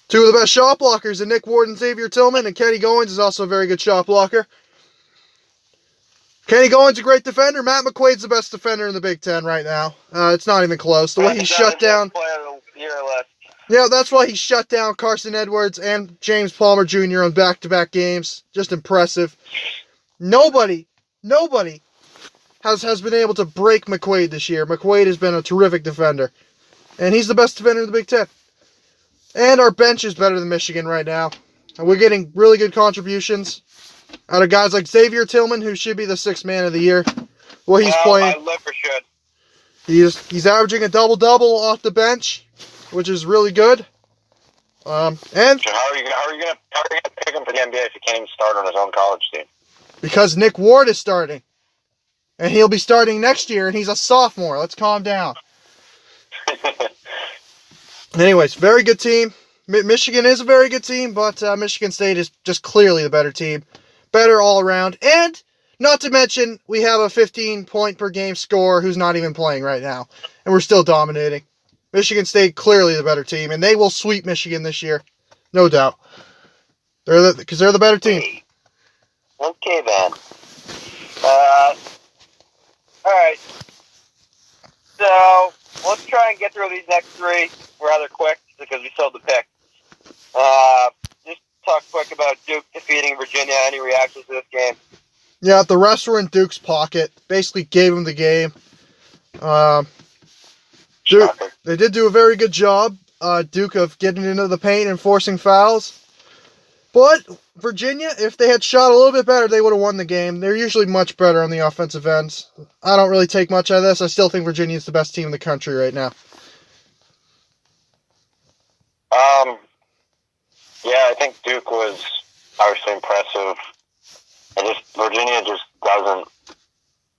2 of the best shot blockers in Nick Ward and Xavier Tillman, and Kenny Goins is also a very good shot blocker. Kenny Goins a great defender. Matt McQuaid's the best defender in the Big Ten right now. It's not even close. The way he shut down. Yeah, that's why he shut down Carson Edwards and James Palmer Jr. on back-to-back games. Just impressive. Nobody has been able to break McQuaid this year. McQuaid has been a terrific defender. And he's the best defender in the Big Ten. And our bench is better than Michigan right now. And we're getting really good contributions out of guys like Xavier Tillman, who should be the 6th man of the year. Well, he's playing. I live for should. He's averaging a double-double off the bench, which is really good. And so how are you gonna pick him for the NBA if he can't even start on his own college team? Because Nick Ward is starting. And he'll be starting next year, and he's a sophomore. Let's calm down. Anyways, very good team. Michigan is a very good team, but Michigan State is just clearly the better team. Better all around. And, not to mention, we have a 15-point-per-game scorer who's not even playing right now. And we're still dominating. Michigan State, clearly the better team, and they will sweep Michigan this year. No doubt. Because they're the better team. Okay, then. Alright. So, let's try and get through these next 3 rather quick, because we still have the pick. Just talk quick about Duke defeating Virginia. Any reactions to this game? Yeah, the refs were in Duke's pocket. Basically gave him the game. Duke, they did do a very good job, Duke, of getting into the paint and forcing fouls. But Virginia, if they had shot a little bit better, they would have won the game. They're usually much better on the offensive ends. I don't really take much out of this. I still think Virginia is the best team in the country right now. Yeah, I think Duke was obviously impressive. And Virginia just doesn't.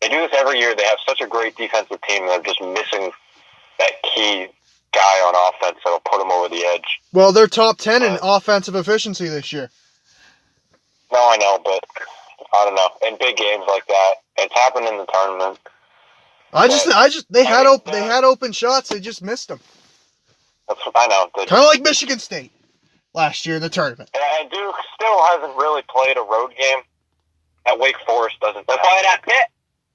They do this every year. They have such a great defensive team, and they're just missing that key guy on offense that'll put them over the edge. Well, they're top 10 in offensive efficiency this year. No, I know, but I don't know. In big games like that, it's happened in the tournament. They had open shots. They just missed them. That's what I know. Kind of like Michigan State last year in the tournament. And Duke still hasn't really played a road game. At Wake Forest doesn't. They're playing at Pitt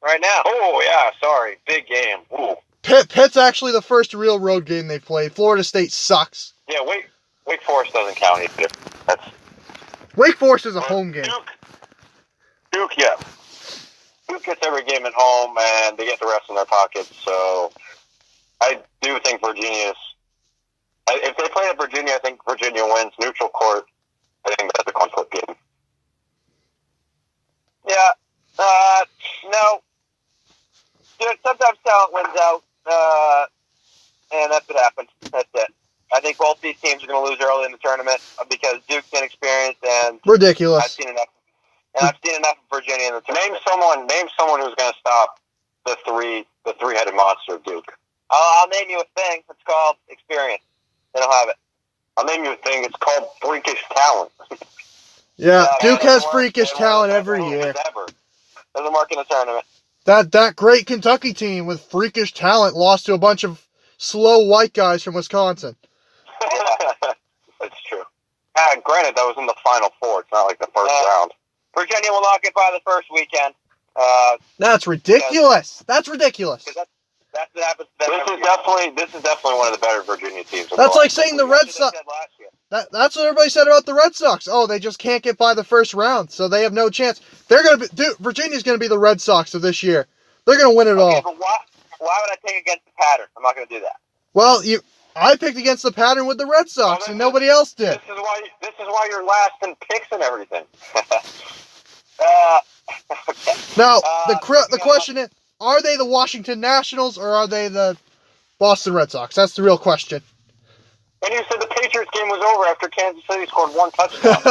right now. Oh yeah, sorry, big game. Ooh. Pitt's actually the first real road game they've played. Florida State sucks. Yeah, Wake Forest doesn't count either. Wake Forest is a home game. Duke, yeah. Duke gets every game at home, and they get the rest in their pockets. So I do think Virginia's. If they play at Virginia, I think Virginia wins. Neutral court, I think that's a coin flip game. Yeah. No. Dude, sometimes talent wins out, and that's what happened. That's it. I think both these teams are going to lose early in the tournament because Duke's inexperienced and ridiculous. I've seen enough. And I've seen enough of Virginia in the Name someone who's going to stop the three-headed monster of Duke. I'll name you a thing. It's called experience. They don't have it. I'll name you a thing. It's called freakish talent. Yeah, Duke has doesn't freakish work. talent every year. Doesn't work in the tournament. That great Kentucky team with freakish talent lost to a bunch of slow white guys from Wisconsin. That's true. Granted, that was in the Final Four. It's not like the first round. Virginia will not get by the first weekend. That's ridiculous. That's ridiculous. That's what happens. This is definitely one of the better Virginia teams. That's like saying the Red Sox. That's what everybody said about the Red Sox. Oh, they just can't get by the first round, so they have no chance. Virginia's going to be the Red Sox of this year. They're going to win it all. But why would I take against the pattern? I'm not going to do that. Well, I picked against the pattern with the Red Sox, and nobody else did. This is why you're last in picks and everything. Okay. Now, the question is, are they the Washington Nationals or are they the Boston Red Sox? That's the real question. And you said the Patriots game was over after Kansas City scored one touchdown.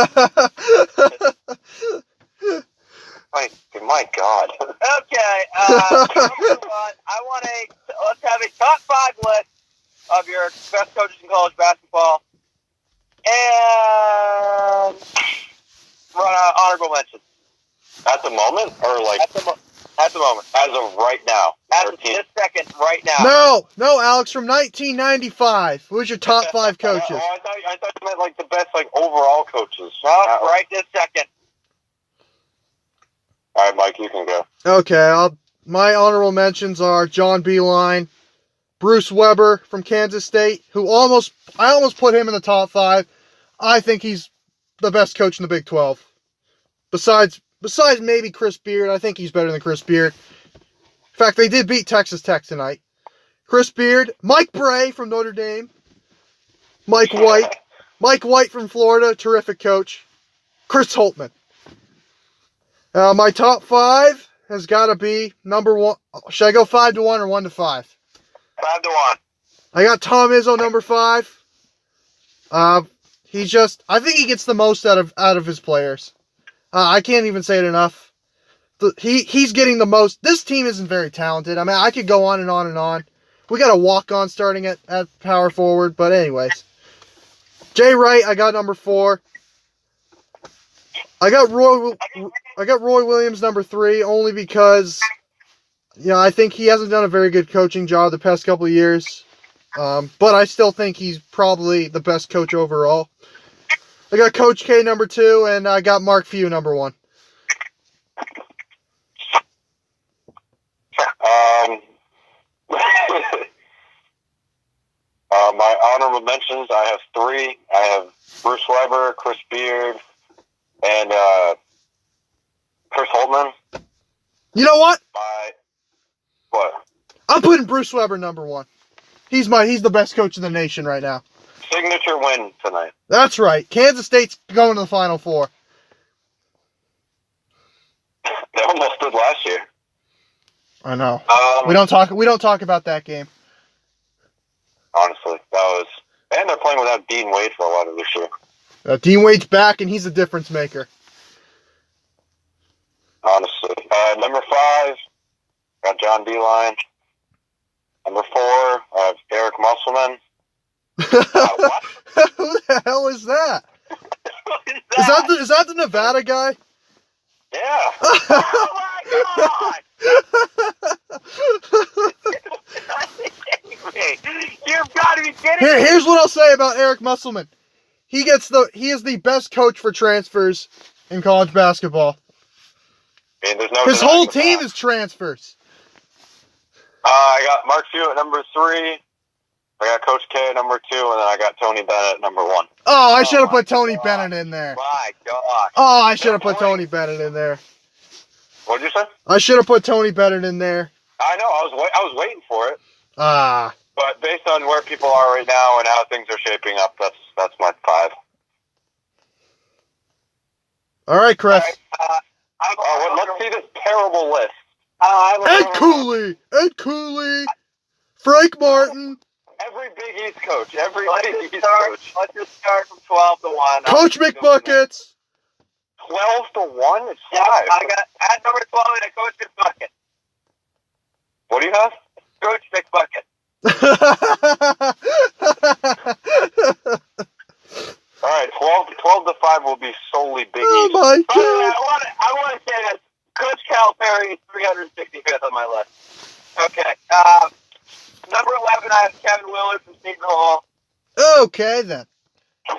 My God. Okay. Let's have a top 5 list of your best coaches in college basketball. And run honorable mentions. At the moment? Or like... At the moment. As of right now. At this second, right now. No, Alex, from 1995. Who's your top 5 coaches? I thought you meant like the best overall coaches. No, right this second. All right, Mike, you can go. Okay, my honorable mentions are John Beilein, Bruce Weber from Kansas State, I almost put him in the top 5. I think he's the best coach in the Big 12. Besides maybe Chris Beard, I think he's better than Chris Beard. In fact, they did beat Texas Tech tonight. Chris Beard, Mike Bray from Notre Dame, Mike White from Florida, terrific coach. Chris Holtman. My top 5 has got to be number 1. Should I go 5-1 or 1-5? 5-1. I got Tom Izzo number 5. I think he gets the most out of his players. I can't even say it enough. He's getting the most. This team isn't very talented. I mean, I could go on and on and on. We got a walk-on starting at power forward, but anyways. Jay Wright, I got number 4. I got Roy Williams number 3 only because, I think he hasn't done a very good coaching job the past couple of years. But I still think he's probably the best coach overall. I got Coach K number 2, and I got Mark Few number 1. My honorable mentions, I have 3. I have Bruce Weber, Chris Beard, and Chris Holtman. You know what? What? I'm putting Bruce Weber number 1. He's the best coach in the nation right now. Signature win tonight. That's right. Kansas State's going to the Final Four. They almost did last year. I know. We don't talk about that game. Honestly, and they're playing without Dean Wade for a lot of this year. Dean Wade's back, and he's a difference maker. Honestly, number 5, got John Beilein. Number 4, I have Eric Musselman. What? Who the hell is that? Is that the Nevada guy? Yeah. Oh my God! You've got to be kidding me! Here's what I'll say about Eric Musselman. He is the best coach for transfers in college basketball. I mean, there's no His whole denying team that. is transfers. I got Mark Few at number 3. I got Coach K at number 2, and then I got Tony Bennett at number 1. Oh, I should have put Tony Bennett in there. My God. Oh, I should have put Tony Bennett in there. What did you say? I should have put Tony Bennett in there. I know. I was waiting for it. Ah. But based on where people are right now and how things are shaping up, that's my 5. All right, Chris. All right, let's see this terrible list. Ed Cooley, Frank Martin, Every Big East coach. Let's just start from 12 to 1. Coach McBuckets. 12-1? It's Yeah, 5. I got at number 12 and a Coach McBucket. What do you have? Coach McBucket. All right, 12-5 will be solely Big Oh East. my By the way, god! I want to say that Coach Calipari is 365th on my list. Okay. Number 11, I have Kevin Willard from Seton Hall. Okay then. I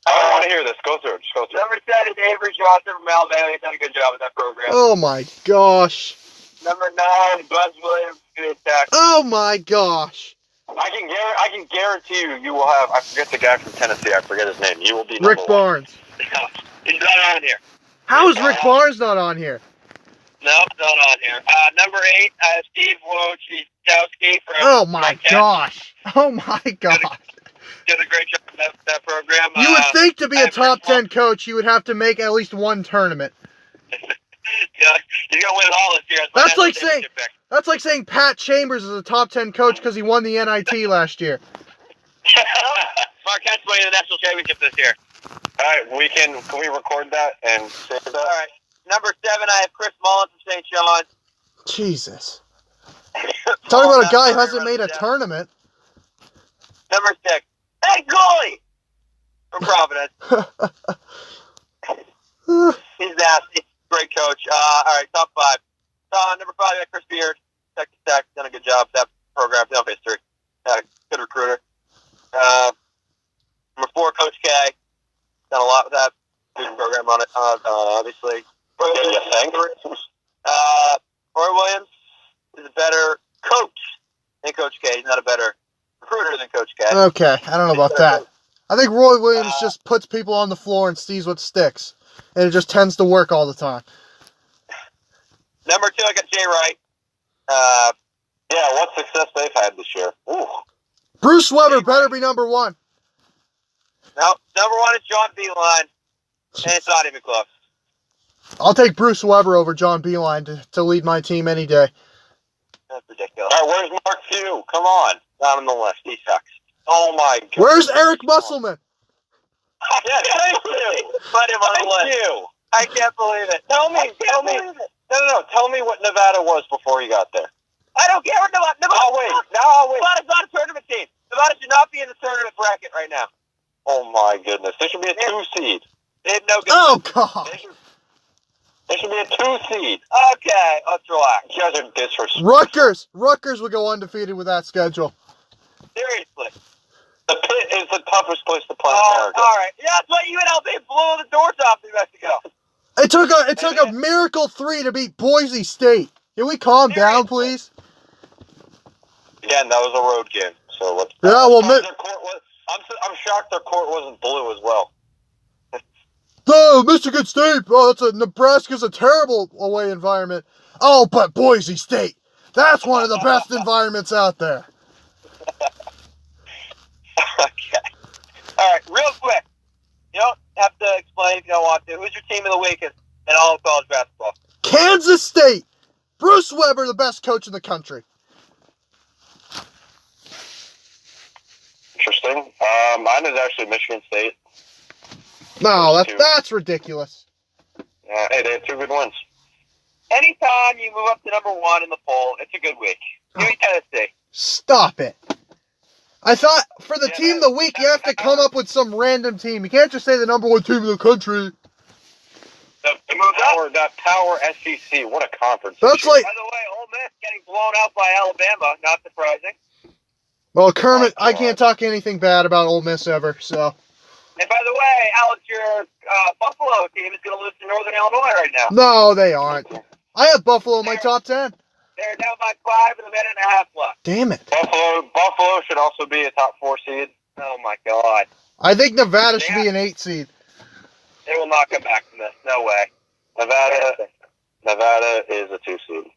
don't want to hear this. Go through it. Just go through it. Number 10 is Avery Johnson from Alabama. He's done a good job with that program. Oh my gosh. Number 9, Buzz Williams from Virginia Tech. Oh my gosh. I can guarantee you will have. I forget the guy from Tennessee. I forget his name. You will be number Rick 1. Barnes. He's not on here. How is Rick Barnes not on here? Nope, not on here. Number 8, I have Steve Wojciechowski from Oh my Marquette. gosh. Oh my gosh. Did a great job in that program. You would think to be a I have top Chris 10 coach, you would have to make at least one tournament. Yeah, he's gonna win it all this year. That's like saying Pat Chambers is a top 10 coach because he won the NIT last year. Marquette's winning the national championship this year. All right, can we record that and save that? All right, number 7, I have Chris Mullen from St. John's. Jesus. Talking about a guy who hasn't made a tournament. Number 6, hey goalie from Providence. He's nasty. Great coach. All right, top 5. Number 5, I got Chris Beard, Texas Tech. Done a good job with that program. No history. Good recruiter. Number 4, Coach K. Done a lot with that. Good program on it, obviously. You think? Roy Williams is a better coach than Coach K. He's not a better recruiter than Coach K. Okay, I don't know about that. I think Roy Williams just puts people on the floor and sees what sticks. And it just tends to work all the time. Number 2, I got Jay Wright. Yeah, what success they've had this year. Ooh. Bruce Weber better be number 1. No, number 1 is John Beeline. And it's not even close. I'll take Bruce Weber over John Beeline to lead my team any day. That's ridiculous. All right, where's Mark Few? Come on. Not on the list. He sucks. Oh, my God. Where's Eric Musselman? Yeah, thank you. Put him on the Thank list. you. I can't believe it. Tell me. No. Tell me what Nevada was before you got there. I don't care what Nevada. I'll wait. Nevada's not a tournament team. Nevada should not be in the tournament bracket right now. Oh, my goodness. There should be a 2 seed. They have no good. Oh, God. There should be a 2 seed. Okay, let's relax. You guys are disrespectful. Rutgers would go undefeated with that schedule. Seriously. The Pit is the toughest place to play in America. All right. Yeah, that's why UNLV blew the doors off New Mexico. It took a miracle 3 to beat Boise State. Can we calm down, please? Again, that was a road game. So let's. Yeah, well, I'm shocked their court wasn't blue as well. Oh, Michigan State. Oh, Nebraska's a terrible away environment. Oh, but Boise State. That's one of the best environments out there. Okay. All right, real quick. You don't have to explain if you don't want to. Who's your team of the week in all of college basketball? Kansas State. Bruce Weber, the best coach in the country. Interesting. Mine is actually Michigan State. No, that's ridiculous. Hey, they had 2 good wins. Anytime you move up to number 1 in the poll, it's a good week. Give me Tennessee. Stop it. I thought for the team of the week, you have to come up with some random team. You can't just say the number 1 team in the country. That power SEC. What a conference. That's like. By the way, Ole Miss getting blown out by Alabama. Not surprising. Well, Kermit, I can't talk anything bad about Ole Miss ever, so. And by the way, Alex, your Buffalo team is going to lose to Northern Illinois right now. No, they aren't. I have Buffalo in my top 10. They're down by 5 with a minute and a half left. Damn it. Buffalo should also be a top 4 seed. Oh, my God. I think Nevada should be an 8 seed. They will not come back from this. No way. Nevada is a 2 seed.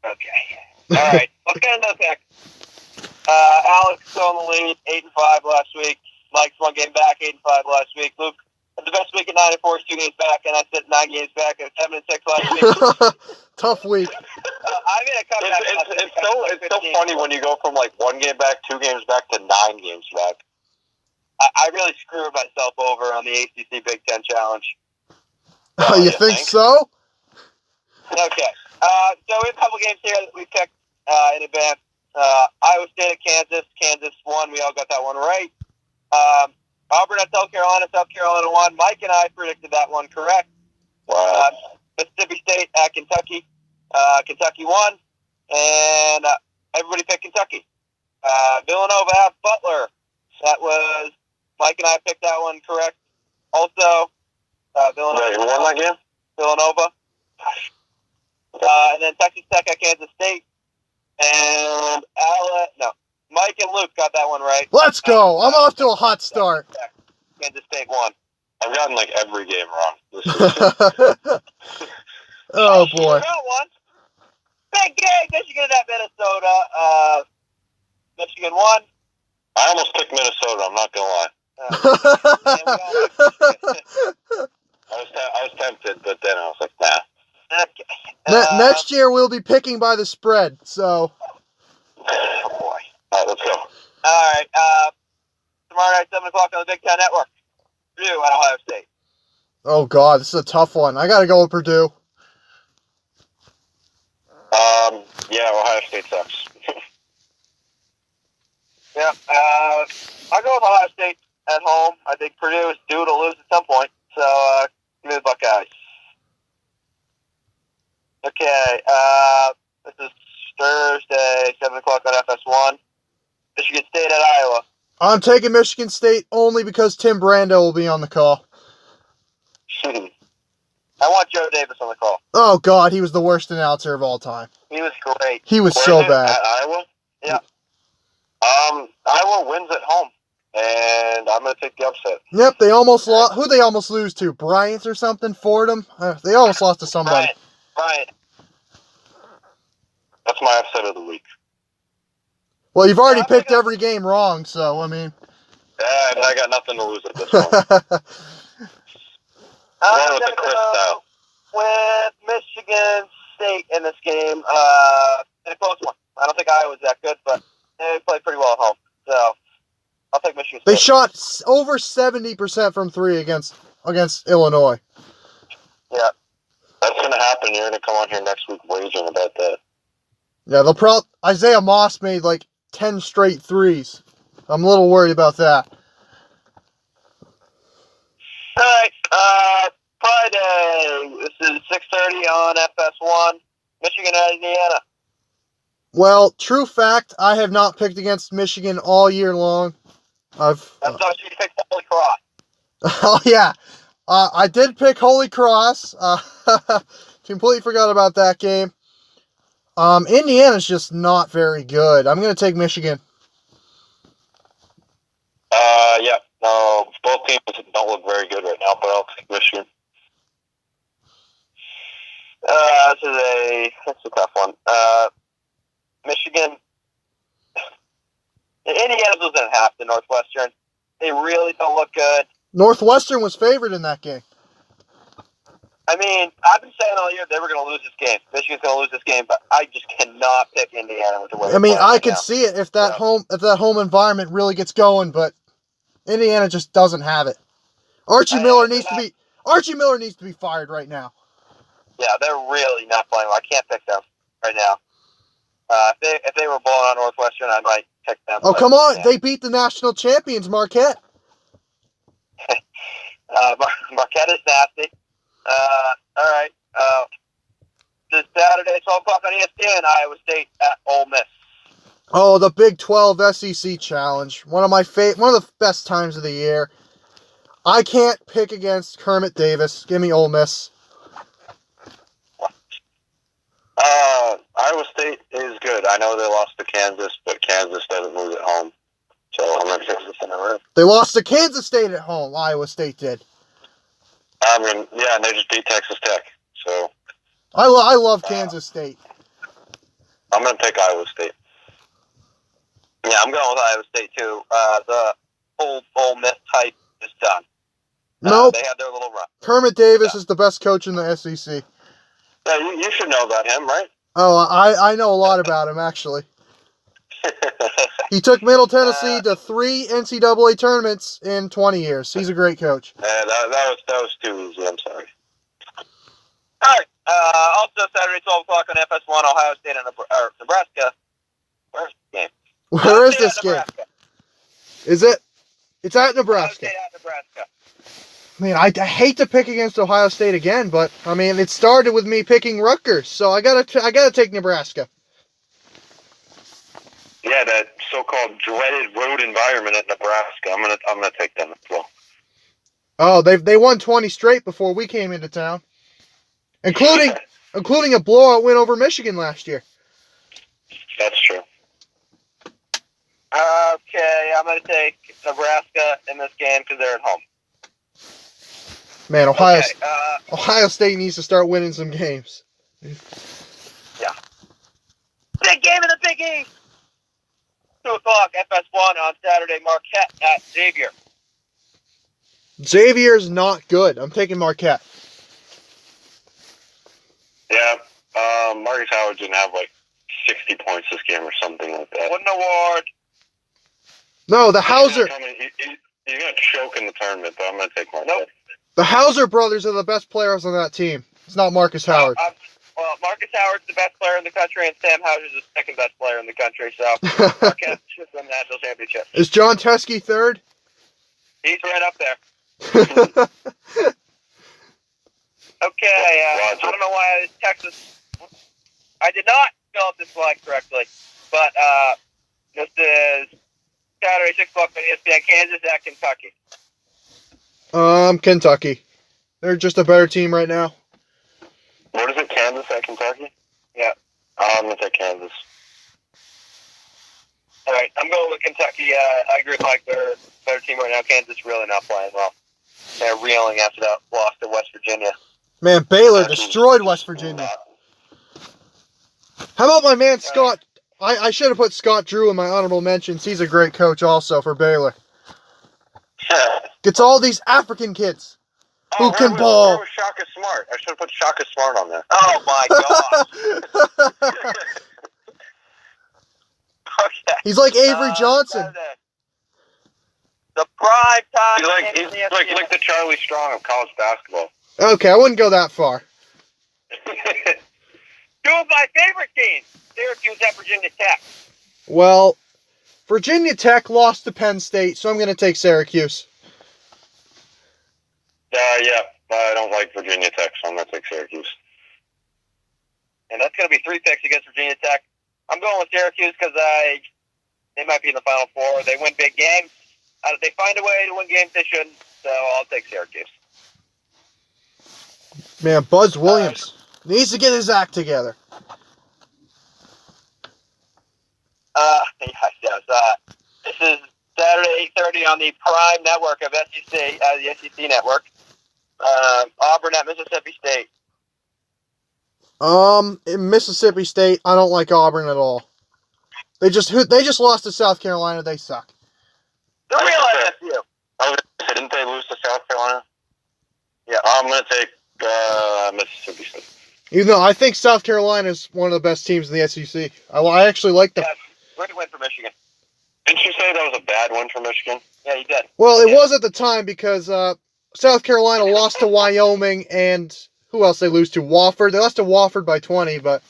Okay. All right. Let's get into the pick. Alex still in the lead, 8-5 last week. Mike's 1 game back, 8-5 last week. Luke had the best week at 9-4, 2 games back, and I said 9 games back at 7-6 last week. Tough week. I made a comeback. It's so funny when you go from like 1 game back, 2 games back to 9 games back. I really screwed myself over on the ACC Big Ten Challenge. Oh, you think so? Okay. So we have a couple games here that we picked in advance. Iowa State at Kansas. Kansas won. We all got that one right. Auburn at South Carolina. South Carolina won. Mike and I predicted that one correct. Wow. Mississippi State at Kentucky. Kentucky won. And everybody picked Kentucky. Villanova at Butler. That was Mike and I picked that one correct. Also, Villanova. Wait, who won that game? Villanova. And then Texas Tech at Kansas State. And Mike and Luke got that one right. Let's go. I'm off to a hot start. Kansas State won. I've gotten like every game wrong. Oh, boy. You got one. Big game. Michigan at Minnesota. Michigan won. I almost picked Minnesota. I'm not gonna lie. I was tempted, but then I was like, nah. Okay. Next year, we'll be picking by the spread, so. Oh, boy. All right, let's go. All right. Tomorrow night, 7 o'clock on the Big Ten Network. Purdue at Ohio State. Oh, God, this is a tough one. I got to go with Purdue. Yeah, Ohio State sucks. Yeah. I'll go with Ohio State at home. I think Purdue is due to lose at some point. So, give me the Buckeyes. Okay. This is Thursday, 7 o'clock on FS1. Michigan State at Iowa. I'm taking Michigan State only because Tim Brando will be on the call. I want Joe Davis on the call. Oh, God, he was the worst announcer of all time. He was great. He was Where so is it? bad. At Iowa? Yeah. Iowa wins at home, and I'm going to take the upset. Yep, they almost lost. Who'd they almost lose to? Bryant or something? Fordham? They almost lost to somebody. Right. That's my upset of the week. Well, you've already picked every game wrong, so, I mean. Yeah, and I got nothing to lose at this point. I'm with going the to Chris go style. with Michigan State in this game. In a close one. I don't think Iowa's that good, but they played pretty well at home. So, I'll take Michigan State. They shot over 70% from three against Illinois. Yeah. That's going to happen. You're going to come on here next week waging about that. Yeah, Isaiah Moss made like 10 straight threes. I'm a little worried about that. All right. Friday. This is 6:30 on FS1. Michigan at Indiana. Well, true fact, I have not picked against Michigan all year long. That's not you picked Holy Cross. Oh, yeah. I did pick Holy Cross. Completely forgot about that game. Indiana's just not very good. I'm going to take Michigan. Yeah. No, both teams don't look very good right now, but I'll take Michigan. That's a tough one. Michigan. Indiana's losing at half to Northwestern. They really don't look good. Northwestern was favored in that game. I mean, I've been saying all year they were going to lose this game. Michigan's going to lose this game, but I just cannot pick Indiana with the way. I mean, I could now. see it if that home environment really gets going, but Indiana just doesn't have it. Archie Miller needs to be fired right now. Yeah, they're really not playing well. I can't pick them right now. If they were blowing on Northwestern, I might pick them. Oh, come on. They beat the national champions, Marquette. Marquette is nasty. All right. This Saturday, 12 o'clock on ESPN, Iowa State at Ole Miss. Oh, the Big 12 SEC Challenge. One of the best times of the year. I can't pick against Kermit Davis. Give me Ole Miss. Iowa State is good. I know they lost to Kansas, but Kansas doesn't lose at home. So I'm going to Kansas in a row. They lost to Kansas State at home. Iowa State did. And they just beat Texas Tech. So I love Kansas State. I'm going to pick Iowa State. Yeah, I'm going with Iowa State, too. The whole Ole Miss hype is done. Nope. They had their little run. Kermit Davis is the best coach in the SEC. Yeah, you should know about him, right? Oh, I know a lot about him, actually. He took Middle Tennessee to 3 NCAA tournaments in 20 years. He's a great coach. That was too easy. I'm sorry. All right. Also, Saturday, 12 o'clock on FS1, Ohio State and Nebraska. Where's the game? Where is this game? Nebraska. Is it? It's at Ohio Nebraska. State at Nebraska. Man, I hate to pick against Ohio State again, but I mean, it started with me picking Rutgers, so I gotta take Nebraska. Yeah, that so-called dreaded road environment at Nebraska. I'm gonna take them as well. Oh, they won 20 straight before we came into town, including a blowout win over Michigan last year. That's true. Okay, I'm going to take Nebraska in this game because they're at home. Man, Okay, Ohio State needs to start winning some games. yeah. Big game in the Big East. 2 o'clock, FS1 on Saturday, Marquette at Xavier. Xavier's not good. I'm taking Marquette. Yeah, Marcus Howard didn't have like 60 points this game or something like that. What an award. No, the Hauser. He's going to choke in the tournament, but I'm going to take Marquette. Nope. The Hauser brothers are the best players on that team. It's not Marcus Howard. Well, Marcus Howard's the best player in the country, and Sam Hauser's the second best player in the country, so Marquette should win the national championship. Is John Teskey third? He's right up there. Okay, I don't know why Texas... I did not fill out this slide correctly, but this is Saturday, 6 o'clock on ESPN, Kansas at Kentucky. Kentucky. They're just a better team right now. What is it, Kansas at Kentucky? Yeah. I'm going to take Kansas. All right, I'm going with Kentucky. I agree with Mike. They're a better team right now. Kansas really not playing well. They're reeling after that loss to West Virginia. Man, Baylor destroyed West Virginia. How about my man Scott? I should have put Scott Drew in my honorable mentions. He's a great coach also for Baylor. Gets all these African kids who can ball. Where was Shaka Smart? I should have put Shaka Smart on there. Oh, my gosh. Okay. He's like Avery Johnson. Saturday. The prime time. He's like the Charlie Strong of college basketball. Okay, I wouldn't go that far. Two of my favorite teams, Syracuse at Virginia Tech. Well, Virginia Tech lost to Penn State, so I'm going to take Syracuse. Yeah, I don't like Virginia Tech, so I'm going to take Syracuse. And that's going to be 3 picks against Virginia Tech. I'm going with Syracuse because they might be in the Final Four. They win big games. They find a way to win games they shouldn't, so I'll take Syracuse. Man, Buzz Williams needs to get his act together. Yes. This is Saturday, 8:30 on the Prime Network of SEC, the SEC Network. Auburn at Mississippi State. In Mississippi State, I don't like Auburn at all. They just lost to South Carolina. They suck. The real MSU. I was going to say, didn't they lose to South Carolina? Yeah, I'm going to take Mississippi State. Even though I think South Carolina is one of the best teams in the SEC. I actually like them. Yeah, great win for Michigan. Didn't you say that was a bad win for Michigan? Yeah, you did. Well, it was at the time because South Carolina lost to Wyoming, and who else they lose to? Wofford. They lost to Wofford by 20, but...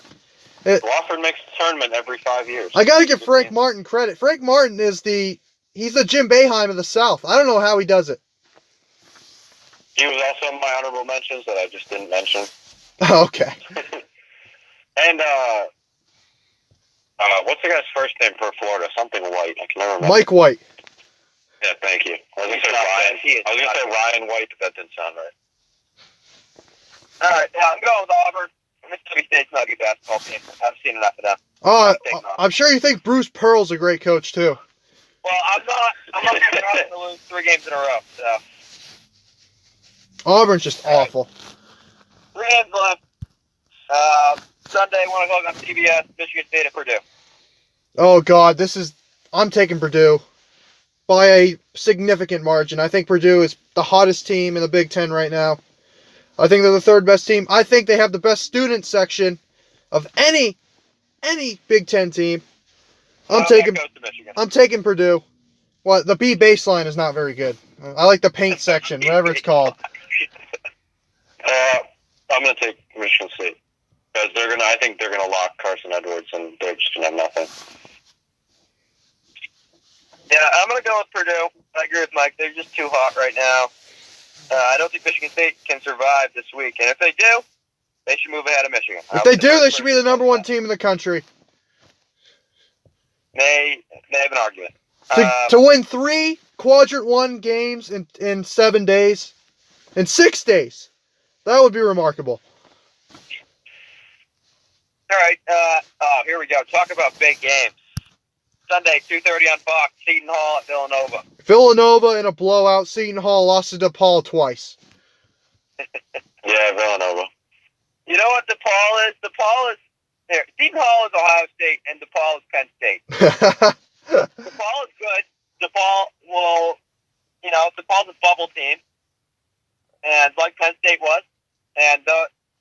Wofford makes the tournament every 5 years. I got to give Frank Martin credit. Frank Martin is he's the Jim Boeheim of the South. I don't know how he does it. He was also in my honorable mentions that I just didn't mention. Okay. And, what's the guy's first name for Florida? Something White. I can never remember. Mike White. Yeah, thank you. I was going to say Ryan. I was going to say Ryan White, but that didn't sound right. All right, yeah, I'm going with Auburn. Mississippi State's not a good basketball team. I've seen enough of them. I'm sure you think Bruce Pearl's a great coach, too. Well, I'm not going to lose 3 games in a row, so. Auburn's just awful. 3 games left. Sunday, 1 o'clock on CBS, Michigan State at Purdue. Oh, God, I'm taking Purdue by a significant margin. I think Purdue is the hottest team in the Big Ten right now. I think they're the 3rd best team. I think they have the best student section of any Big Ten team. I'm taking Purdue. Well, the B baseline is not very good. I like the paint section, whatever it's called. I'm going to take Michigan State. Because I think they're gonna lock Carson Edwards, and they're just gonna have nothing. Yeah, I'm going to go with Purdue. I agree with Mike. They're just too hot right now. I don't think Michigan State can survive this week. And if they do, they should move ahead of Michigan. If they do, they should be the number one team in the country. They have an argument. To win 3 Quadrant 1 games in 7 days, in 6 days, that would be remarkable. All right. Here we go. Talk about big games. Sunday, 2:30 on Fox, Seton Hall at Villanova. Villanova in a blowout. Seton Hall lost to DePaul twice. Yeah, Villanova. You know what DePaul is? DePaul is here. Seton Hall is Ohio State, and DePaul is Penn State. DePaul is good. DePaul will, DePaul's a bubble team, and like Penn State was, and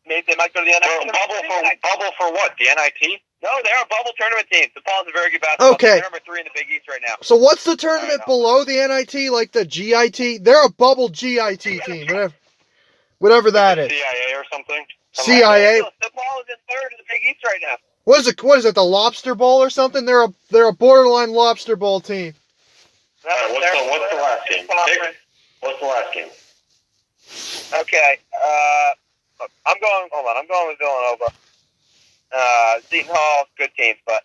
maybe they might go to the NIT. Bubble for what? The NIT? No, they're a bubble tournament team. DePaul's a very good basketball team. Okay. They're number 3 in the Big East right now. So what's the tournament below the NIT, like the GIT? They're a bubble GIT team, whatever that is. CIA or something? CIA. DePaul is in 3rd in the Big East right now. What is it? The Lobster Bowl or something? They're a borderline Lobster Bowl team. What's the last game? What's the last game? Okay. I'm going with Villanova. Seton Hall, good team, but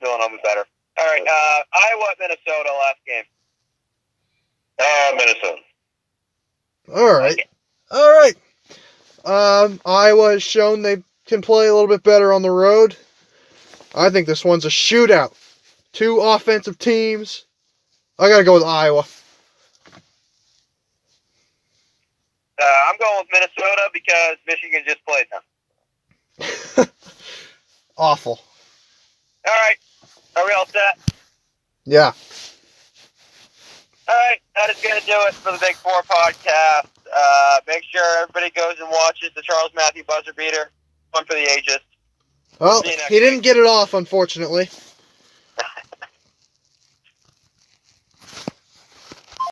Villanova better. All right. Iowa at Minnesota last game. Minnesota. All right. Iowa has shown they can play a little bit better on the road. I think this one's a shootout. 2 offensive teams. I gotta go with Iowa. I'm going with Minnesota because Michigan just played them. Awful. All right. Are we all set? Yeah. All right. That is going to do it for the Big 4 podcast. Make sure everybody goes and watches the Charles Matthew buzzer beater. One for the ages. Well, he didn't get it off, unfortunately.